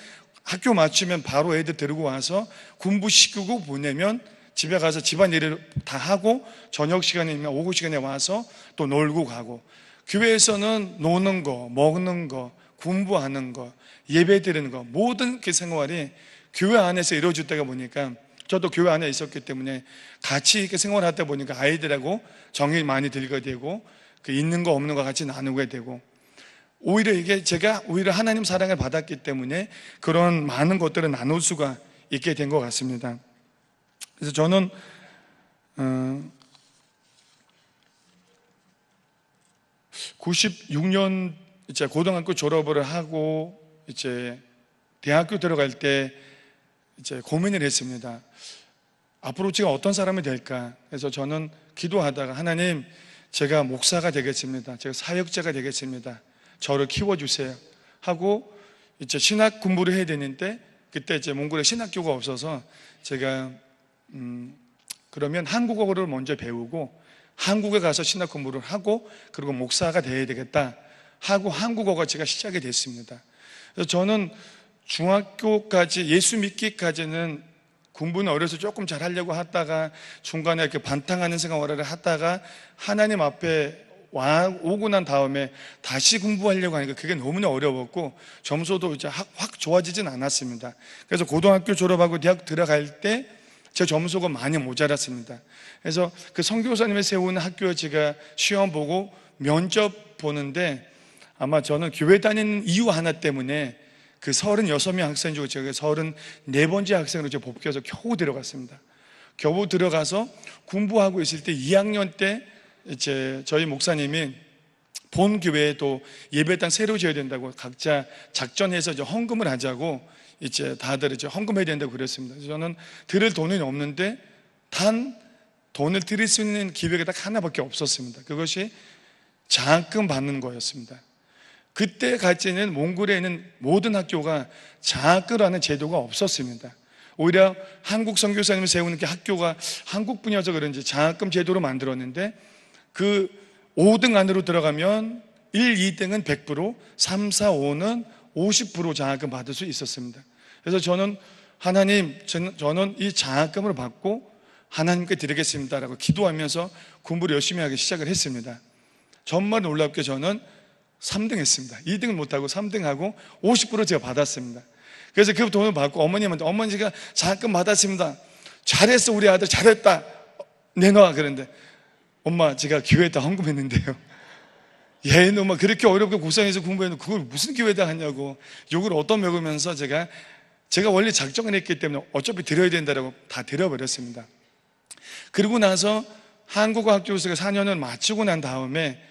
학교 마치면 바로 애들 데리고 와서 공부시키고 보내면 집에 가서 집안일을 다 하고 저녁 시간이면 오후 시간에 와서 또 놀고 가고, 교회에서는 노는 거, 먹는 거, 공부하는 거, 예배 드리는 거, 모든 그 생활이 교회 안에서 이루어지다가 보니까, 저도 교회 안에 있었기 때문에 같이 이렇게 생활하다 보니까 아이들하고 정이 많이 들게 되고, 그 있는 거 없는 거 같이 나누게 되고, 오히려 이게 제가 오히려 하나님 사랑을 받았기 때문에 그런 많은 것들을 나눌 수가 있게 된 것 같습니다. 그래서 저는 96년 이제 고등학교 졸업을 하고 이제 대학교 들어갈 때 이제 고민을 했습니다. 앞으로 제가 어떤 사람이 될까? 그래서 저는 기도하다가, 하나님, 제가 목사가 되겠습니다. 제가 사역자가 되겠습니다. 저를 키워주세요 하고 이제 신학 공부를 해야 되는데, 그때 이제 몽골에 신학교가 없어서 제가 그러면 한국어를 먼저 배우고 한국에 가서 신학 공부를 하고 그리고 목사가 돼야 되겠다 하고 한국어가 제가 시작이 됐습니다. 그래서 저는 중학교까지, 예수 믿기까지는 공부는 어려서 조금 잘하려고 하다가 중간에 이렇게 반탕하는 생활을 하다가 하나님 앞에 오고 난 다음에 다시 공부하려고 하니까 그게 너무나 어려웠고 점수도 이제 확 좋아지진 않았습니다. 그래서 고등학교 졸업하고 대학 들어갈 때 제 점수가 많이 모자랐습니다. 그래서 그 선교사님이 세우는 학교에 제가 시험 보고 면접 보는데, 아마 저는 교회 다니는 이유 하나 때문에 그 36명 학생 중에 제가 34번째 학생으로 제가 뽑혀서 겨우 들어갔습니다. 겨우 들어가서 공부하고 있을 때 2학년 때 이제 저희 목사님이 본 교회에 또 예배당 새로 지어야 된다고 각자 작전해서 이제 헌금을 하자고 이제 다들 이제 헌금해야 된다고 그랬습니다. 그래서 저는 드릴 돈이 없는데 단 돈을 드릴 수 있는 기회가 딱 하나밖에 없었습니다. 그것이 장학금 받는 거였습니다. 그때까지는 몽골에 있는 모든 학교가 장학금이라는 제도가 없었습니다. 오히려 한국 선교사님을 세우는 게 학교가 한국 분이어서 그런지 장학금 제도로 만들었는데, 그 5등 안으로 들어가면 1, 2등은 100%, 3, 4, 5는 50% 장학금 받을 수 있었습니다. 그래서 저는 하나님, 저는 이 장학금을 받고 하나님께 드리겠습니다라고 기도하면서 공부를 열심히 하기 시작을 했습니다. 정말 놀랍게 저는 3등 했습니다. 2등은 못하고 3등하고 50% 제가 받았습니다. 그래서 그 돈을 받고 어머님한테, 어머니가 장학금 받았습니다. 잘했어, 우리 아들 잘했다, 내놔. 그런데 엄마, 제가 교회에다 헌금했는데요, 얘는 엄마 그렇게 어렵게 고생해서 공부했는데 그걸 무슨 교회에다 하냐고 욕을 얻어먹으면서 제가 원래 작정을 했기 때문에 어차피 드려야 된다라고 다 드려버렸습니다. 그리고 나서 한국어 학교에서 4년을 마치고 난 다음에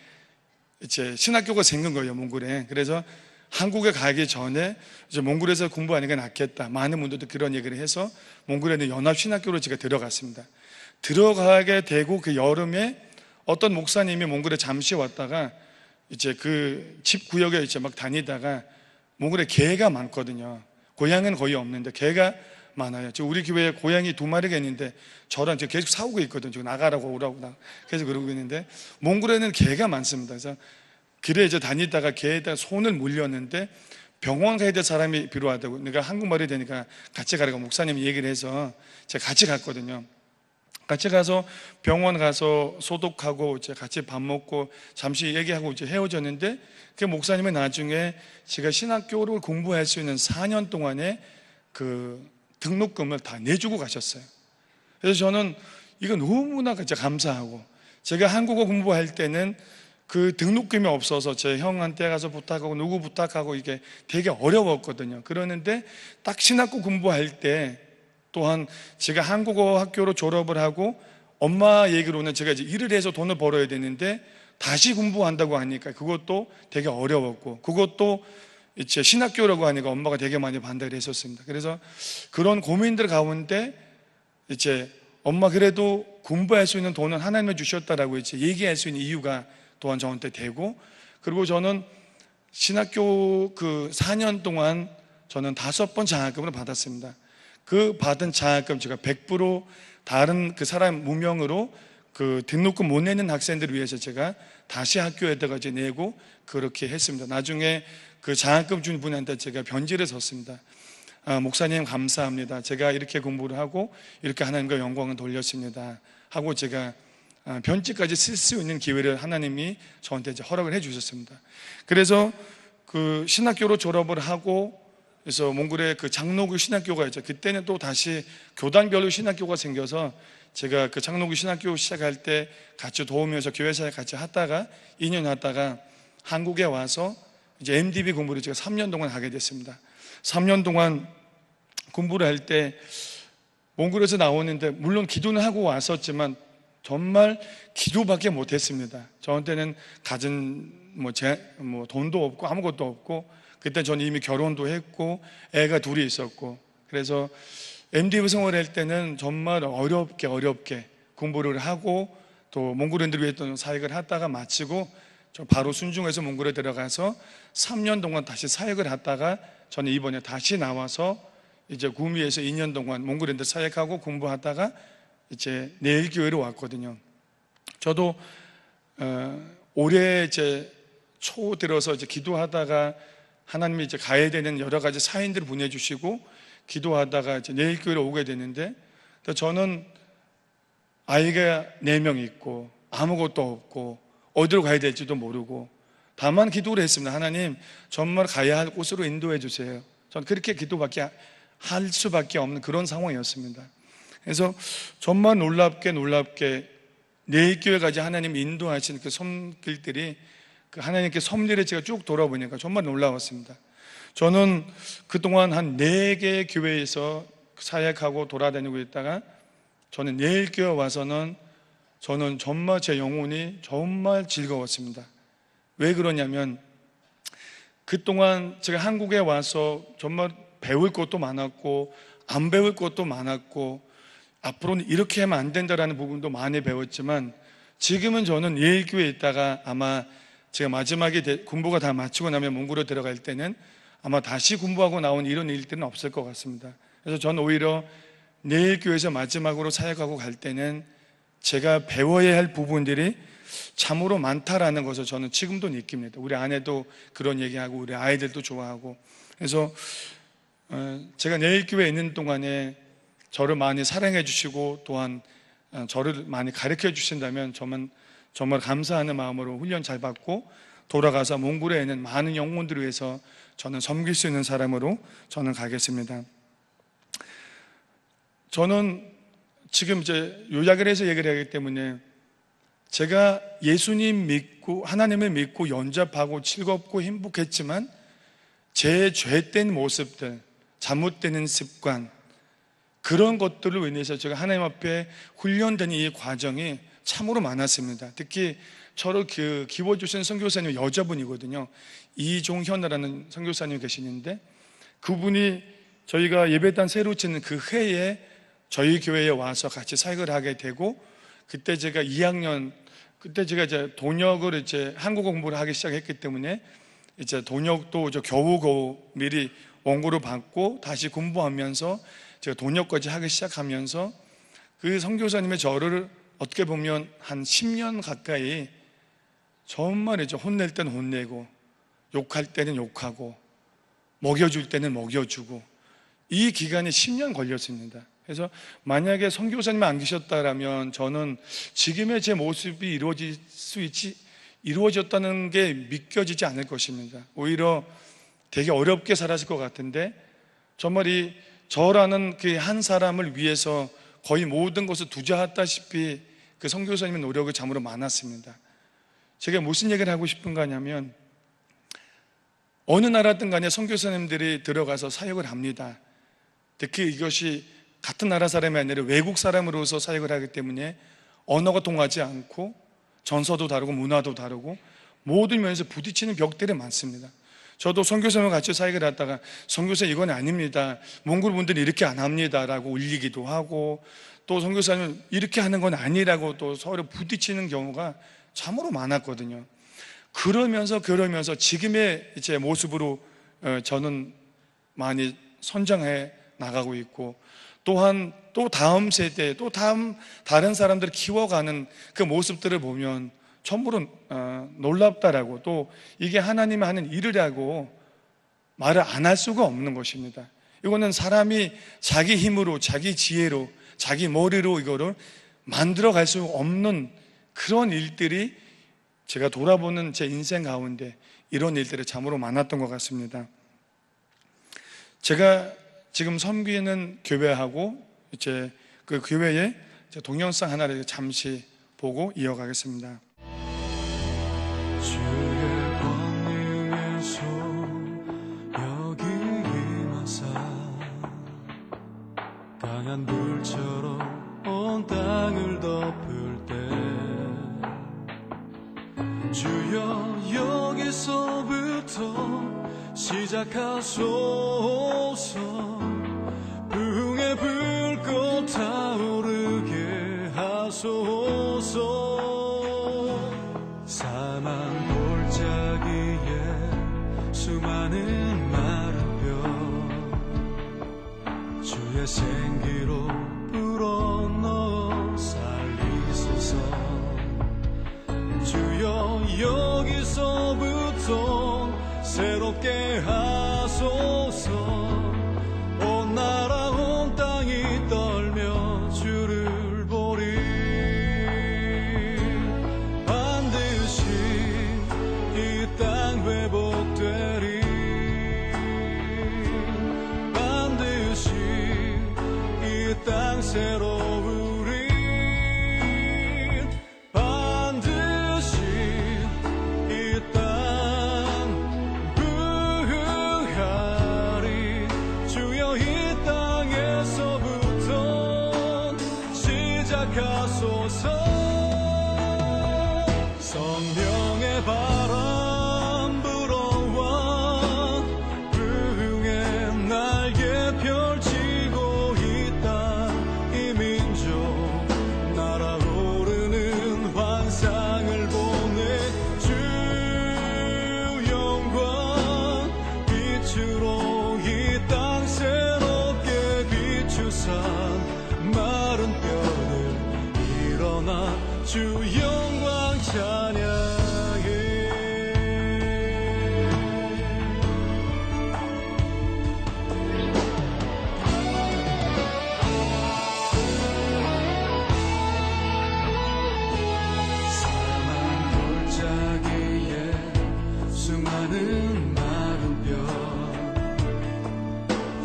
이제 신학교가 생긴 거예요, 몽골에. 그래서 한국에 가기 전에 이제 몽골에서 공부하는 게 낫겠다, 많은 분들도 그런 얘기를 해서 몽골에 있는 연합신학교로 제가 들어갔습니다. 들어가게 되고 그 여름에 어떤 목사님이 몽골에 잠시 왔다가 이제 그 집 구역에 이제 막 다니다가, 몽골에 개가 많거든요. 고양이는 거의 없는데 개가 많아요. 지금 우리 교회에 고양이 2마리가 있는데 저랑 지금 계속 싸우고 있거든요. 지금 나가라고 오라고 계속 그러고 있는데, 몽골에는 개가 많습니다. 그래서 길에 이제 다니다가 개에다 손을 물렸는데 병원 가야 될 사람이 필요하다고, 내가 한국말이 되니까 같이 가라고 목사님이 얘기를 해서 제가 같이 갔거든요. 같이 가서 병원 가서 소독하고 이제 같이 밥 먹고 잠시 얘기하고 이제 헤어졌는데, 그 목사님은 나중에 제가 신학교를 공부할 수 있는 4년 동안에 그 등록금을 다 내주고 가셨어요. 그래서 저는 이거 너무나 진짜 감사하고, 제가 한국어 공부할 때는 그 등록금이 없어서 제 형한테 가서 부탁하고 누구 부탁하고 이게 되게 어려웠거든요. 그러는데 딱 신학교 공부할 때 또한 제가 한국어 학교로 졸업을 하고 엄마 얘기로는 제가 이제 일을 해서 돈을 벌어야 되는데 다시 공부한다고 하니까 그것도 되게 어려웠고, 그것도 이제 신학교라고 하니까 엄마가 되게 많이 반대를 했었습니다. 그래서 그런 고민들 가운데 이제 엄마 그래도 공부할 수 있는 돈은 하나님이 주셨다라고 이제 얘기할 수 있는 이유가 또한 저한테 되고, 그리고 저는 신학교 그 4년 동안 저는 5번 장학금을 받았습니다. 그 받은 장학금 제가 100% 다른 그 사람 무명으로 그 등록금 못 내는 학생들을 위해서 제가 다시 학교에다가 이제 내고 그렇게 했습니다. 나중에 그 장학금 준 분한테 제가 편지를 썼습니다. 목사님 감사합니다. 제가 이렇게 공부를 하고 이렇게 하나님과 영광을 돌렸습니다 하고 제가 편지까지 쓸 수 있는 기회를 하나님이 저한테 이제 허락을 해 주셨습니다. 그래서 그 신학교로 졸업을 하고, 그래서 몽골에 그 장로교 신학교가 있죠. 그때는 또 다시 교단별로 신학교가 생겨서 제가 그 장로교 신학교 시작할 때 같이 도우면서 교회사에 같이 하다가 2년 하다가 한국에 와서 이제 MDB 공부를 제가 3년 동안 하게 됐습니다. 3년 동안 공부를 할 때 몽골에서 나오는데 물론 기도는 하고 왔었지만 정말 기도밖에 못했습니다. 저한테는 가진 돈도 없고 아무것도 없고, 그때 저는 이미 결혼도 했고 애가 둘이 있었고, 그래서 MDB 생활할 때는 정말 어렵게 공부를 하고 또 몽골인들을 위해 또 사역을 하다가 마치고 저 바로 순중해서 몽골에 들어가서 3년 동안 다시 사역을 하다가 저는 이번에 다시 나와서 이제 구미에서 2년 동안 몽골인들 사역하고 공부하다가 이제 내일교회로 왔거든요. 저도 올해 이제 초 들어서 이제 기도하다가 하나님이 이제 가야 되는 여러 가지 사인들을 보내주시고 기도하다가 이제 내일교회로 오게 되는데, 저는 아이가 4명 있고 아무것도 없고 어디로 가야 될지도 모르고 다만 기도를 했습니다. 하나님 정말 가야 할 곳으로 인도해 주세요. 저는 그렇게 기도밖에 할 수밖에 없는 그런 상황이었습니다. 그래서 정말 놀랍게 내일교회까지 하나님이 인도하신 그 손길들이, 그 하나님께 섭리를 제가 쭉 돌아보니까 정말 놀라웠습니다. 저는 그동안 한 4개 교회에서 사역하고 돌아다니고 있다가 저는 내일교회 와서는 저는 정말 제 영혼이 정말 즐거웠습니다. 왜 그러냐면 그동안 제가 한국에 와서 정말 배울 것도 많았고 안 배울 것도 많았고 앞으로는 이렇게 하면 안 된다라는 부분도 많이 배웠지만, 지금은 저는 내일교회에 있다가 아마 제가 마지막에 공부가 다 마치고 나면 몽골로 들어갈 때는 아마 다시 공부하고 나온 이런 일들은 없을 것 같습니다. 그래서 저는 오히려 내일교회에서 마지막으로 사역하고 갈 때는 제가 배워야 할 부분들이 참으로 많다라는 것을 저는 지금도 느낍니다. 우리 아내도 그런 얘기하고 우리 아이들도 좋아하고. 그래서 제가 내일교회에 있는 동안에 저를 많이 사랑해 주시고 또한 저를 많이 가르쳐 주신다면 정말 감사하는 마음으로 훈련 잘 받고 돌아가서 몽골에 있는 많은 영혼들을 위해서 저는 섬길 수 있는 사람으로 저는 가겠습니다. 저는 지금 이제 요약을 해서 얘기를 하기 때문에 제가 예수님 믿고 하나님을 믿고 연접하고 즐겁고 행복했지만 제 죄된 모습들, 잘못되는 습관, 그런 것들로 인해서 제가 하나님 앞에 훈련되는 이 과정이 참으로 많았습니다. 특히 저를 키워주신 선교사님 여자분이거든요. 이종현이라는 선교사님이 계시는데, 그분이 저희가 예배단 새로 짓는 그 해에 저희 교회에 와서 같이 사역을 하게 되고, 그때 제가 2학년, 그때 제가 이제 돈역을 이제 한국어 공부를 하기 시작했기 때문에 이제 돈역도 겨우겨우 미리 원고를 받고 다시 공부하면서 제가 돈역까지 하기 시작하면서 그 선교사님의 저를 어떻게 보면 한 10년 가까이 정말 이제 혼낼 때는 혼내고 욕할 때는 욕하고 먹여줄 때는 먹여주고, 이 기간이 10년 걸렸습니다. 그래서 만약에 선교사님이 안 계셨다면 저는 지금의 제 모습이 이루어졌다는 게 믿겨지지 않을 것입니다. 오히려 되게 어렵게 살았을 것 같은데, 정말 저라는 그 한 사람을 위해서 거의 모든 것을 투자했다시피 그 선교사님의 노력이 참으로 많았습니다. 제가 무슨 얘기를 하고 싶은가 하냐면, 어느 나라든 간에 선교사님들이 들어가서 사역을 합니다. 특히 이것이 같은 나라 사람이 아니라 외국 사람으로서 사역을 하기 때문에 언어가 통하지 않고 전서도 다르고 문화도 다르고 모든 면에서 부딪히는 벽들이 많습니다. 저도 선교사님과 같이 사역을 하다가 선교사 이건 아닙니다, 몽골 분들이 이렇게 안 합니다 라고 울리기도 하고, 또 선교사님은 이렇게 하는 건 아니라고 또 서로 부딪히는 경우가 참으로 많았거든요. 그러면서 지금의 이제 모습으로 저는 많이 선정해 나가고 있고, 또한 또 다음 세대, 또 다른 사람들을 키워가는 그 모습들을 보면 전부로 놀랍다라고, 또 이게 하나님이 하는 일이라고 말을 안 할 수가 없는 것입니다. 이거는 사람이 자기 힘으로, 자기 지혜로, 자기 머리로 이거를 만들어 갈 수 없는 그런 일들이 제가 돌아보는 제 인생 가운데 이런 일들이 참으로 많았던 것 같습니다. 제가 지금 섬기는 교회하고 이제 그 교회의 동영상 하나를 잠시 보고 이어가겠습니다. 주의 권능의 손 여기 임하사 강한 불처럼 온 땅을 덮을 때 주여 여기서부터 시작하소서. 부흥의 불꽃 타오르게 하소서. 사망 골짜기에 수많은 마른 뼈 주의 생기로 불어넣어 살리소서. 주여 여기서부터 새롭게 하소서. 온 나라 온 땅이 떨며 주를 보리. 반드시 이 땅 회복되리. 반드시 이 땅 새로우리. 반드시 이 땅 부흥하리. 주여 이 땅에서부터 시작하소서. 성령의 바람 불어와 부흥의 날개 펼치고 있다. 이 민족 날아오르는 환상을 보내. 주 영광 빛으로 이 땅 새롭게 비추사. 마른 뼈를 일어나 주 영광 찬양해. 사망 골짜기에 수많은 마른 뼈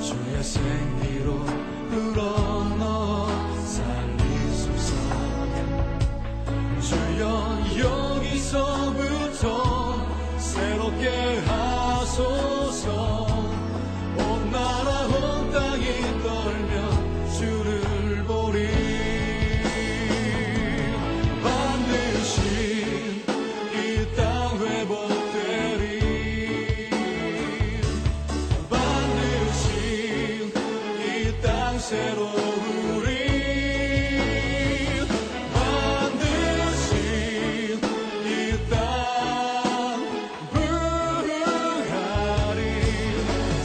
주의 생기로 불어넣어 살리소서. 주여 여기서부터 새롭게 하소서. 온 나라 온 땅이 떨며 주를 보리. 반드시 이 땅 회복되리. 반드시 이 땅 새로우리. 반드시 이 땅 부흥하리.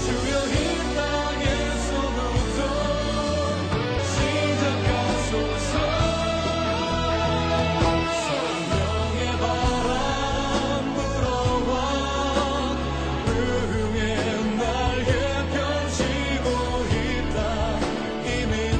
주여 이 땅에서부터 시작하소서. 성령의 바람 불어와 부흥의 날개 펼치고 있다. 이 민족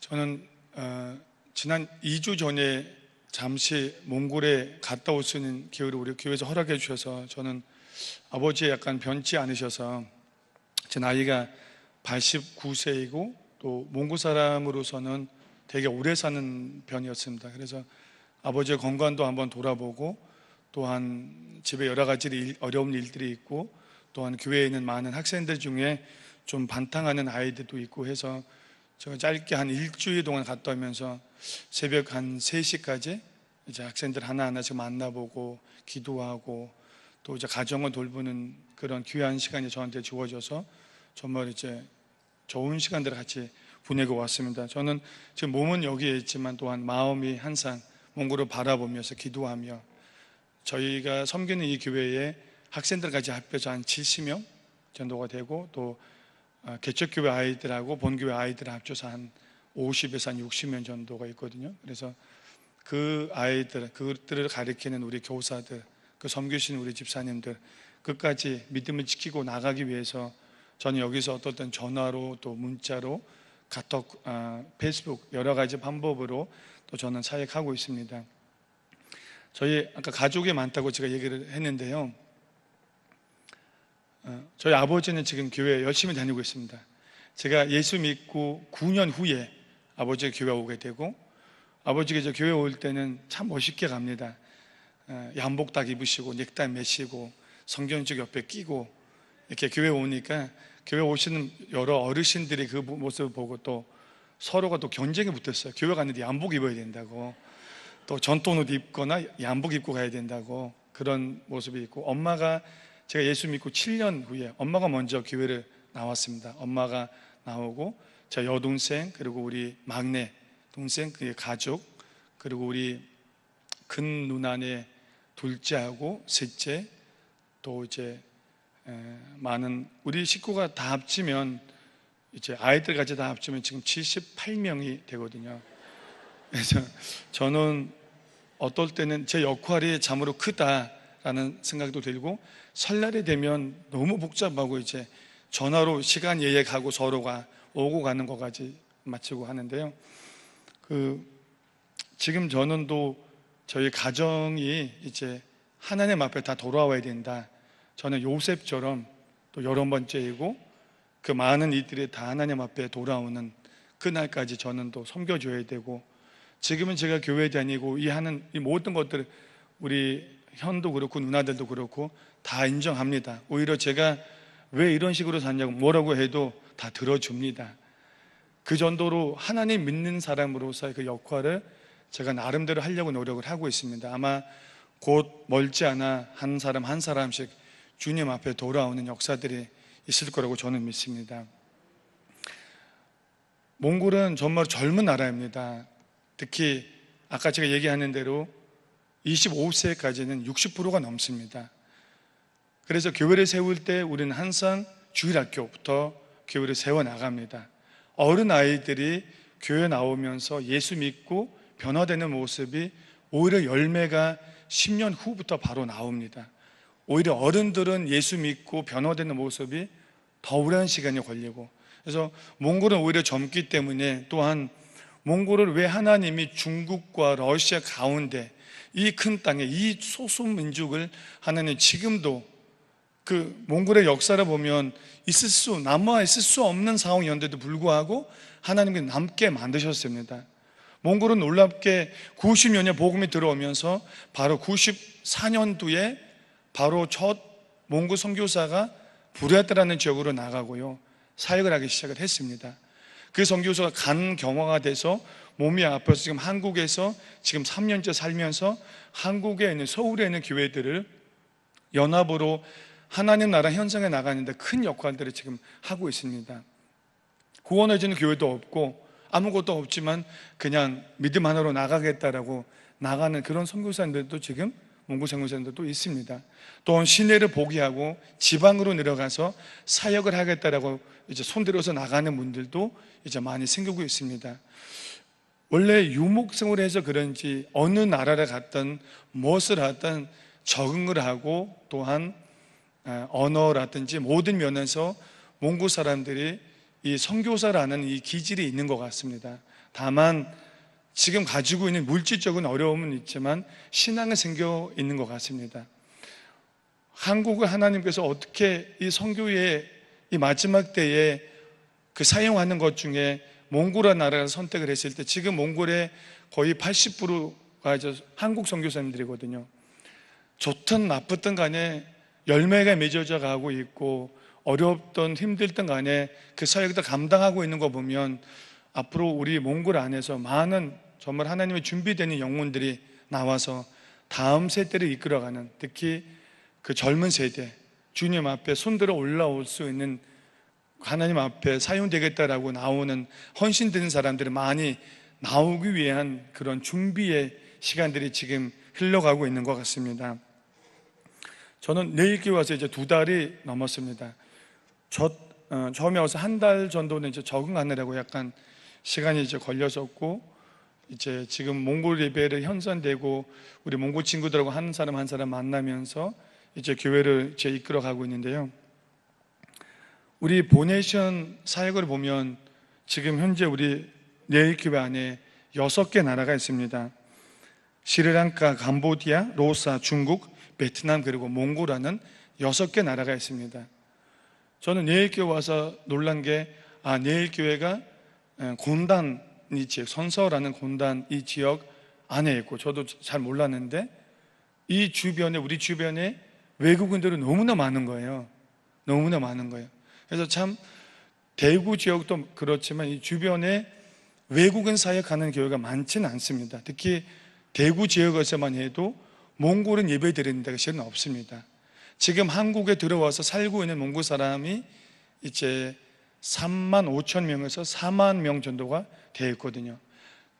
저는 지난 2주 전에 잠시 몽골에 갔다 올 수 있는 기회를 우리 교회에서 허락해 주셔서 저는 아버지 약간 변치 않으셔서 제 나이가 89세이고 또 몽골 사람으로서는 되게 오래 사는 편이었습니다. 그래서 아버지의 건강도 한번 돌아보고 또한 집에 여러 가지 어려운 일들이 있고 또한 교회에 있는 많은 학생들 중에 좀 반항하는 아이들도 있고 해서 제가 짧게 한 일주일 동안 갔다 오면서 새벽 한 3시까지 이제 학생들 하나하나씩 만나보고 기도하고 또 이제 가정을 돌보는 그런 귀한 시간이 저한테 주어져서 정말 이제 좋은 시간들을 같이 보내고 왔습니다. 저는 지금 몸은 여기에 있지만 또한 마음이 항상 몽골을 바라보면서 기도하며 저희가 섬기는 이 교회에 학생들까지 합해서 한 70명 정도가 되고 또 개척교회 아이들하고 본교회 아이들 합쳐서 한 50에서 한 60명 정도가 있거든요. 그래서 그 아이들, 그들을 가리키는 우리 교사들, 그 섬기시는 우리 집사님들 끝까지 믿음을 지키고 나가기 위해서 저는 여기서 어떤 전화로 또 문자로 카톡, 페이스북 여러 가지 방법으로 또 저는 사역하고 있습니다. 저희 아까 가족이 많다고 제가 얘기를 했는데요. 저희 아버지는 지금 교회 열심히 다니고 있습니다. 제가 예수 믿고 9년 후에 아버지가 교회 오게 되고 아버지가 이제 교회 올 때는 참 멋있게 갑니다. 양복 딱 입으시고 넥타이 매시고 성경책 옆에 끼고 이렇게 교회 오니까 교회 오시는 여러 어르신들이 그 모습을 보고 또 서로가 또 경쟁에 붙었어요. 교회 갔는데 양복 입어야 된다고 또 전통 옷 입거나 양복 입고 가야 된다고 그런 모습이 있고 엄마가 제가 예수 믿고 7년 후에 엄마가 먼저 교회를 나왔습니다. 엄마가 나오고 제 여동생 그리고 우리 막내 동생 그의 가족 그리고 우리 큰 누나네 둘째하고 셋째 또 이제 많은 우리 식구가 다 합치면 이제 아이들까지 다 합치면 지금 78명이 되거든요. 그래서 저는 어떨 때는 제 역할이 참으로 크다라는 생각도 들고 설날이 되면 너무 복잡하고 이제 전화로 시간 예약하고 서로가 오고 가는 것까지 마치고 하는데요. 지금 저는 또 저희 가정이 이제 하나님 앞에 다 돌아와야 된다. 저는 요셉처럼 또 여러 번째이고 그 많은 이들이 다 하나님 앞에 돌아오는 그날까지 저는 또 섬겨줘야 되고 지금은 제가 교회 다니고 이 모든 것들 우리 현도 그렇고 누나들도 그렇고 다 인정합니다. 오히려 제가 왜 이런 식으로 사냐고 뭐라고 해도 다 들어줍니다. 그 정도로 하나님 믿는 사람으로서의 그 역할을 제가 나름대로 하려고 노력을 하고 있습니다. 아마 곧 멀지 않아 한 사람 한 사람씩 주님 앞에 돌아오는 역사들이 있을 거라고 저는 믿습니다. 몽골은 정말 젊은 나라입니다. 특히 아까 제가 얘기하는 대로 25세까지는 60%가 넘습니다. 그래서 교회를 세울 때 우리는 항상 주일학교부터 교회를 세워나갑니다. 어른 아이들이 교회 나오면서 예수 믿고 변화되는 모습이 오히려 열매가 10년 후부터 바로 나옵니다. 오히려 어른들은 예수 믿고 변화되는 모습이 더 오랜 시간이 걸리고 그래서 몽골은 오히려 젊기 때문에 또한 몽골을 왜 하나님이 중국과 러시아 가운데 이 큰 땅에 이 소수민족을 하나님 지금도 그 몽골의 역사를 보면 남아 있을 수 없는 상황이었는데도 불구하고 하나님이 남게 만드셨습니다. 몽골은 놀랍게 90년에 복음이 들어오면서 바로 94년도에 바로 첫 몽골 선교사가 부랴트라는 지역으로 나가고요 사역을 하기 시작을 했습니다. 그 선교사가 간 경화가 돼서 몸이 아파서 지금 한국에서 지금 3년째 살면서 한국에 있는 서울에 있는 교회들을 연합으로 하나님 나라 현장에 나가는데 큰 역할들을 지금 하고 있습니다. 구원해주는 교회도 없고 아무것도 없지만 그냥 믿음 하나로 나가겠다라고 나가는 그런 선교사님들도 지금 몽골 선교사님들도 있습니다. 또한 시내를 포기하고 지방으로 내려가서 사역을 하겠다라고 이제 손들어서 나가는 분들도 이제 많이 생기고 있습니다. 원래 유목생활을 해서 그런지 어느 나라를 갔든 무엇을 하든 적응을 하고 또한 언어라든지 모든 면에서 몽골 사람들이 이 선교사라는 이 기질이 있는 것 같습니다. 다만 지금 가지고 있는 물질적인 어려움은 있지만 신앙은 생겨 있는 것 같습니다. 한국을 하나님께서 어떻게 이 선교의 이 마지막 때에 그 사용하는 것 중에 몽골이라는 나라를 선택을 했을 때 지금 몽골의 거의 80%가 이제 한국 선교사님들이거든요. 좋든 나쁘든 간에 열매가 맺어져 가고 있고 어렵든 힘들든 간에 그 사역을 감당하고 있는 거 보면 앞으로 우리 몽골 안에서 많은 정말 하나님의 준비되는 영혼들이 나와서 다음 세대를 이끌어가는, 특히 그 젊은 세대, 주님 앞에 손들어 올라올 수 있는, 하나님 앞에 사용되겠다라고 나오는 헌신되는 사람들이 많이 나오기 위한 그런 준비의 시간들이 지금 흘러가고 있는 것 같습니다. 저는 내일 교회 와서 이제 2달이 넘었습니다. 처음에 와서 1달 정도는 이제 적응하느라고 약간 시간이 이제 걸렸었고, 이제 지금 몽골 예배를 현선되고 우리 몽골 친구들하고 한 사람 한 사람 만나면서 이제 교회를 이제 이끌어가고 있는데요. 우리 보네이션 사역을 보면 지금 현재 우리 내일 교회 안에 6개 나라가 있습니다. 스리랑카, 캄보디아, 로사, 중국, 베트남, 그리고 몽골이라는 6개 나라가 있습니다. 저는 내일 교회 와서 놀란 게, 내일 교회가 곤단, 이 지역, 선서라는 곤단 이 지역 안에 있고, 저도 잘 몰랐는데 이 주변에, 우리 주변에 외국인들은 너무나 많은 거예요. 너무나 많은 거예요. 그래서 참 대구 지역도 그렇지만 이 주변에 외국인 사역하는 교회가 많지는 않습니다. 특히 대구 지역에서만 해도 몽골은 예배 드리는 데가 실은 없습니다. 지금 한국에 들어와서 살고 있는 몽골 사람이 이제 3만 5천 명에서 4만 명 정도가 되어 있거든요.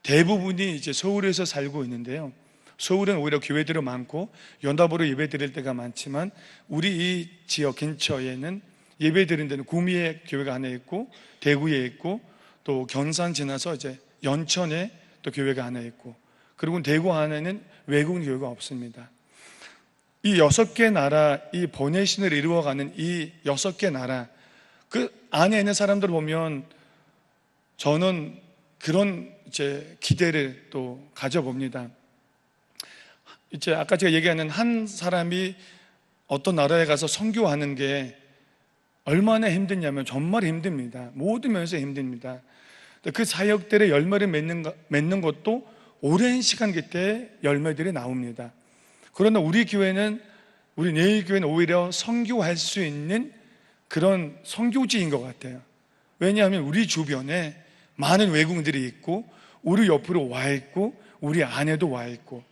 대부분이 이제 서울에서 살고 있는데요. 서울은 오히려 교회들이 많고 연합으로 예배 드릴 때가 많지만 우리 이 지역 근처에는 예배 드리는 데는 구미에 교회가 하나 있고 대구에 있고 또 경산 지나서 이제 연천에 또 교회가 하나 있고, 그리고 대구 안에는 외국인 교회가 없습니다. 이 6개 나라, 이 보내신을 이루어가는 이 6개 나라, 그 안에 있는 사람들을 보면 저는 그런 이제 기대를 또 가져봅니다. 이제 아까 제가 얘기하는 한 사람이 어떤 나라에 가서 선교하는 게 얼마나 힘드냐면 정말 힘듭니다. 모든 면에서 힘듭니다. 그 사역들의 열매를 맺는 것도 오랜 시간 그때 열매들이 나옵니다. 그러나 우리 교회는, 우리 내일 교회는 오히려 선교할 수 있는 그런 선교지인 것 같아요. 왜냐하면 우리 주변에 많은 외국인들이 있고 우리 옆으로 와 있고 우리 안에도 와 있고,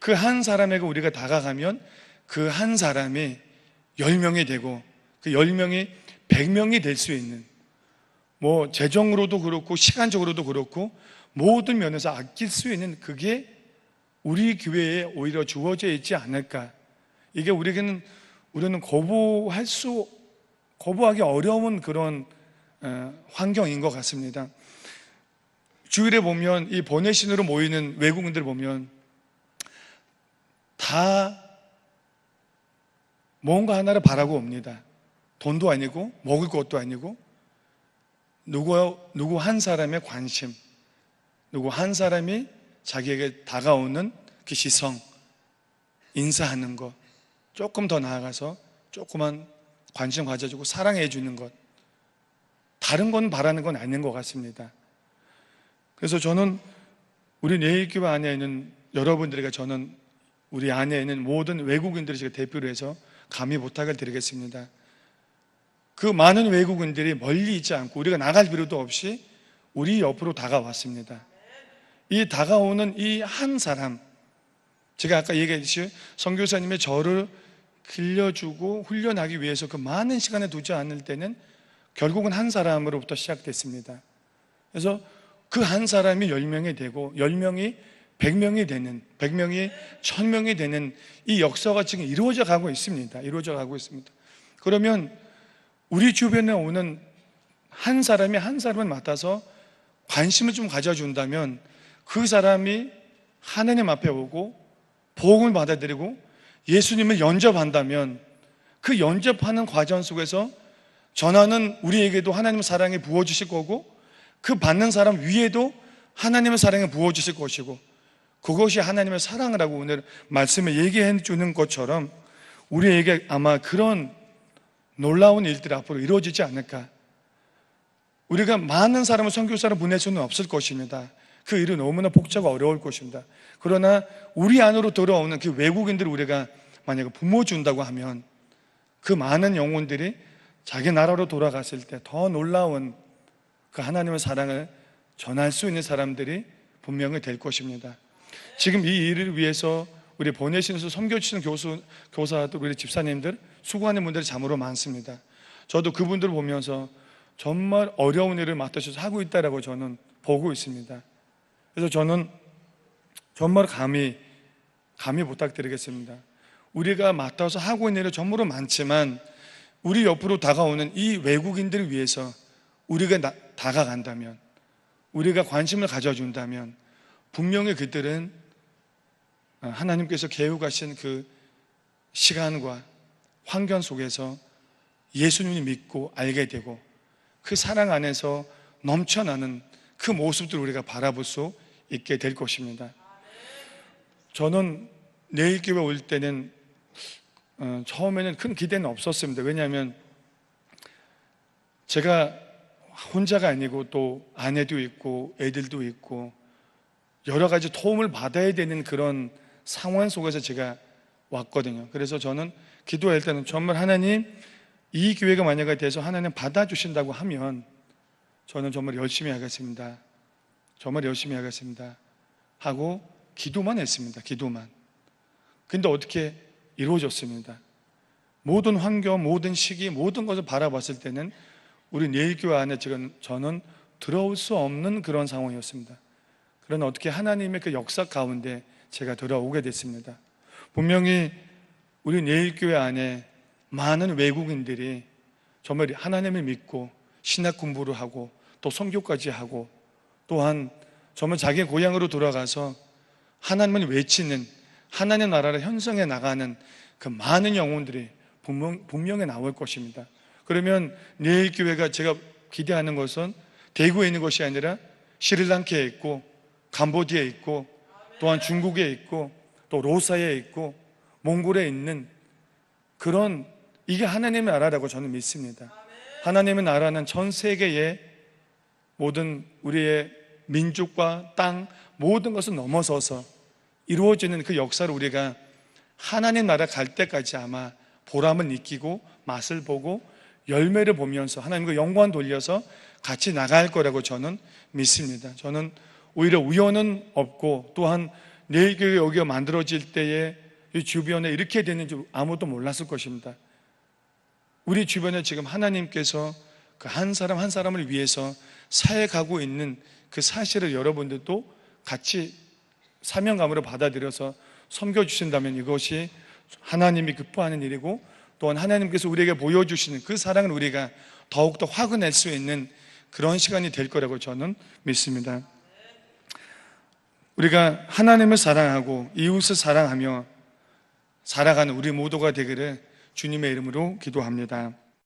그 한 사람에게 우리가 다가가면 그 한 사람이 10명이 되고 그 10명이 100명이 될 수 있는, 뭐 재정으로도 그렇고 시간적으로도 그렇고 모든 면에서 아낄 수 있는, 그게 우리 교회에 오히려 주어져 있지 않을까. 이게 우리는 거부하기 어려운 그런 환경인 것 같습니다. 주일에 보면 이 보내신으로 모이는 외국인들 보면 다 뭔가 하나를 바라고 옵니다. 돈도 아니고 먹을 것도 아니고 누구 한 사람의 관심, 누구 한 사람이 자기에게 다가오는 그 시선, 인사하는 것, 조금 더 나아가서 조그만 관심 가져주고 사랑해 주는 것, 다른 건 바라는 건 아닌 것 같습니다. 그래서 저는 우리 내일교회 안에 있는 여러분들에게, 저는 우리 안에 있는 모든 외국인들을 제가 대표로 해서 감히 부탁을 드리겠습니다. 그 많은 외국인들이 멀리 있지 않고 우리가 나갈 필요도 없이 우리 옆으로 다가왔습니다. 이 다가오는 이 한 사람, 제가 아까 얘기했듯이 선교사님의 저를 길러주고 훈련하기 위해서 그 많은 시간을 두지 않을 때는 결국은 한 사람으로부터 시작됐습니다. 그래서 그 한 사람이 10명이 되고 10명이 100명이 되는, 100명이 1000명이 되는 이 역사가 지금 이루어져 가고 있습니다. 이루어져 가고 있습니다. 그러면 우리 주변에 오는 한 사람이 한 사람을 맡아서 관심을 좀 가져준다면 그 사람이 하나님 앞에 오고 복음을 받아들이고 예수님을 영접한다면 그 영접하는 과정 속에서 전하는 우리에게도 하나님의 사랑이 부어주실 거고, 그 받는 사람 위에도 하나님의 사랑이 부어주실 것이고, 그것이 하나님의 사랑이라고 오늘 말씀에 얘기해 주는 것처럼 우리에게 아마 그런 놀라운 일들이 앞으로 이루어지지 않을까. 우리가 많은 사람을 선교사로 보낼 수는 없을 것입니다. 그 일은 너무나 복잡하고 어려울 것입니다. 그러나 우리 안으로 들어오는 그 외국인들을 우리가 만약에 부모준다고 하면 그 많은 영혼들이 자기 나라로 돌아갔을 때 더 놀라운 그 하나님의 사랑을 전할 수 있는 사람들이 분명히 될 것입니다. 지금 이 일을 위해서 우리 보내시면서 섬겨주시는 교사들, 우리 집사님들, 수고하는 분들이 참으로 많습니다. 저도 그분들을 보면서 정말 어려운 일을 맡으셔서 하고 있다라고 저는 보고 있습니다. 그래서 저는 정말 감히 부탁드리겠습니다. 우리가 맡아서 하고 있는 일은 정말로 많지만 우리 옆으로 다가오는 이 외국인들을 위해서 우리가 다가간다면, 우리가 관심을 가져준다면 분명히 그들은 하나님께서 계획하신 그 시간과 환경 속에서 예수님을 믿고 알게 되고 그 사랑 안에서 넘쳐나는 그 모습들을 우리가 바라볼 수 있게 될 것입니다. 저는 내일 교회 올 때는 처음에는 큰 기대는 없었습니다. 왜냐하면 제가 혼자가 아니고 또 아내도 있고 애들도 있고 여러 가지 도움을 받아야 되는 그런 상황 속에서 제가 왔거든요. 그래서 저는 기도할 때는 정말 하나님, 이 교회가 만약에 돼서 하나님 받아주신다고 하면 저는 정말 열심히 하겠습니다. 정말 열심히 하겠습니다 하고 기도만 했습니다. 기도만. 근데 어떻게 이루어졌습니다. 모든 환경, 모든 시기, 모든 것을 바라봤을 때는 우리 내일교회 안에 지금 저는 들어올 수 없는 그런 상황이었습니다. 그러나 어떻게 하나님의 그 역사 가운데 제가 들어오게 됐습니다. 분명히 우리 내일교회 안에 많은 외국인들이 정말 하나님을 믿고 신학 공부를 하고 또 선교까지 하고 또한 정말 자기 고향으로 돌아가서 하나님을 외치는, 하나님의 나라를 형성해 나가는 그 많은 영혼들이 분명히 나올 것입니다. 그러면 내일 교회가 제가 기대하는 것은 대구에 있는 것이 아니라 스리랑카에 있고 캄보디아에 있고 또한 중국에 있고 또 로사에 있고 몽골에 있는 그런, 이게 하나님의 나라라고 저는 믿습니다. 하나님의 나라는 전 세계의 모든 우리의 민족과 땅 모든 것을 넘어서서 이루어지는 그 역사를 우리가 하나님 나라 갈 때까지 아마 보람을 느끼고 맛을 보고 열매를 보면서 하나님과 영광 돌려서 같이 나갈 거라고 저는 믿습니다. 저는 오히려 우연은 없고 또한 내일 교회 여기가 만들어질 때에 이 주변에 이렇게 되는지 아무도 몰랐을 것입니다. 우리 주변에 지금 하나님께서 그 한 사람 한 사람을 위해서 사역하고 있는 그 사실을 여러분들도 같이 사명감으로 받아들여서 섬겨주신다면 이것이 하나님이 기뻐하는 일이고 또한 하나님께서 우리에게 보여주시는 그 사랑을 우리가 더욱더 확인할 수 있는 그런 시간이 될 거라고 저는 믿습니다. 우리가 하나님을 사랑하고 이웃을 사랑하며 살아가는 우리 모두가 되기를 주님의 이름으로 기도합니다.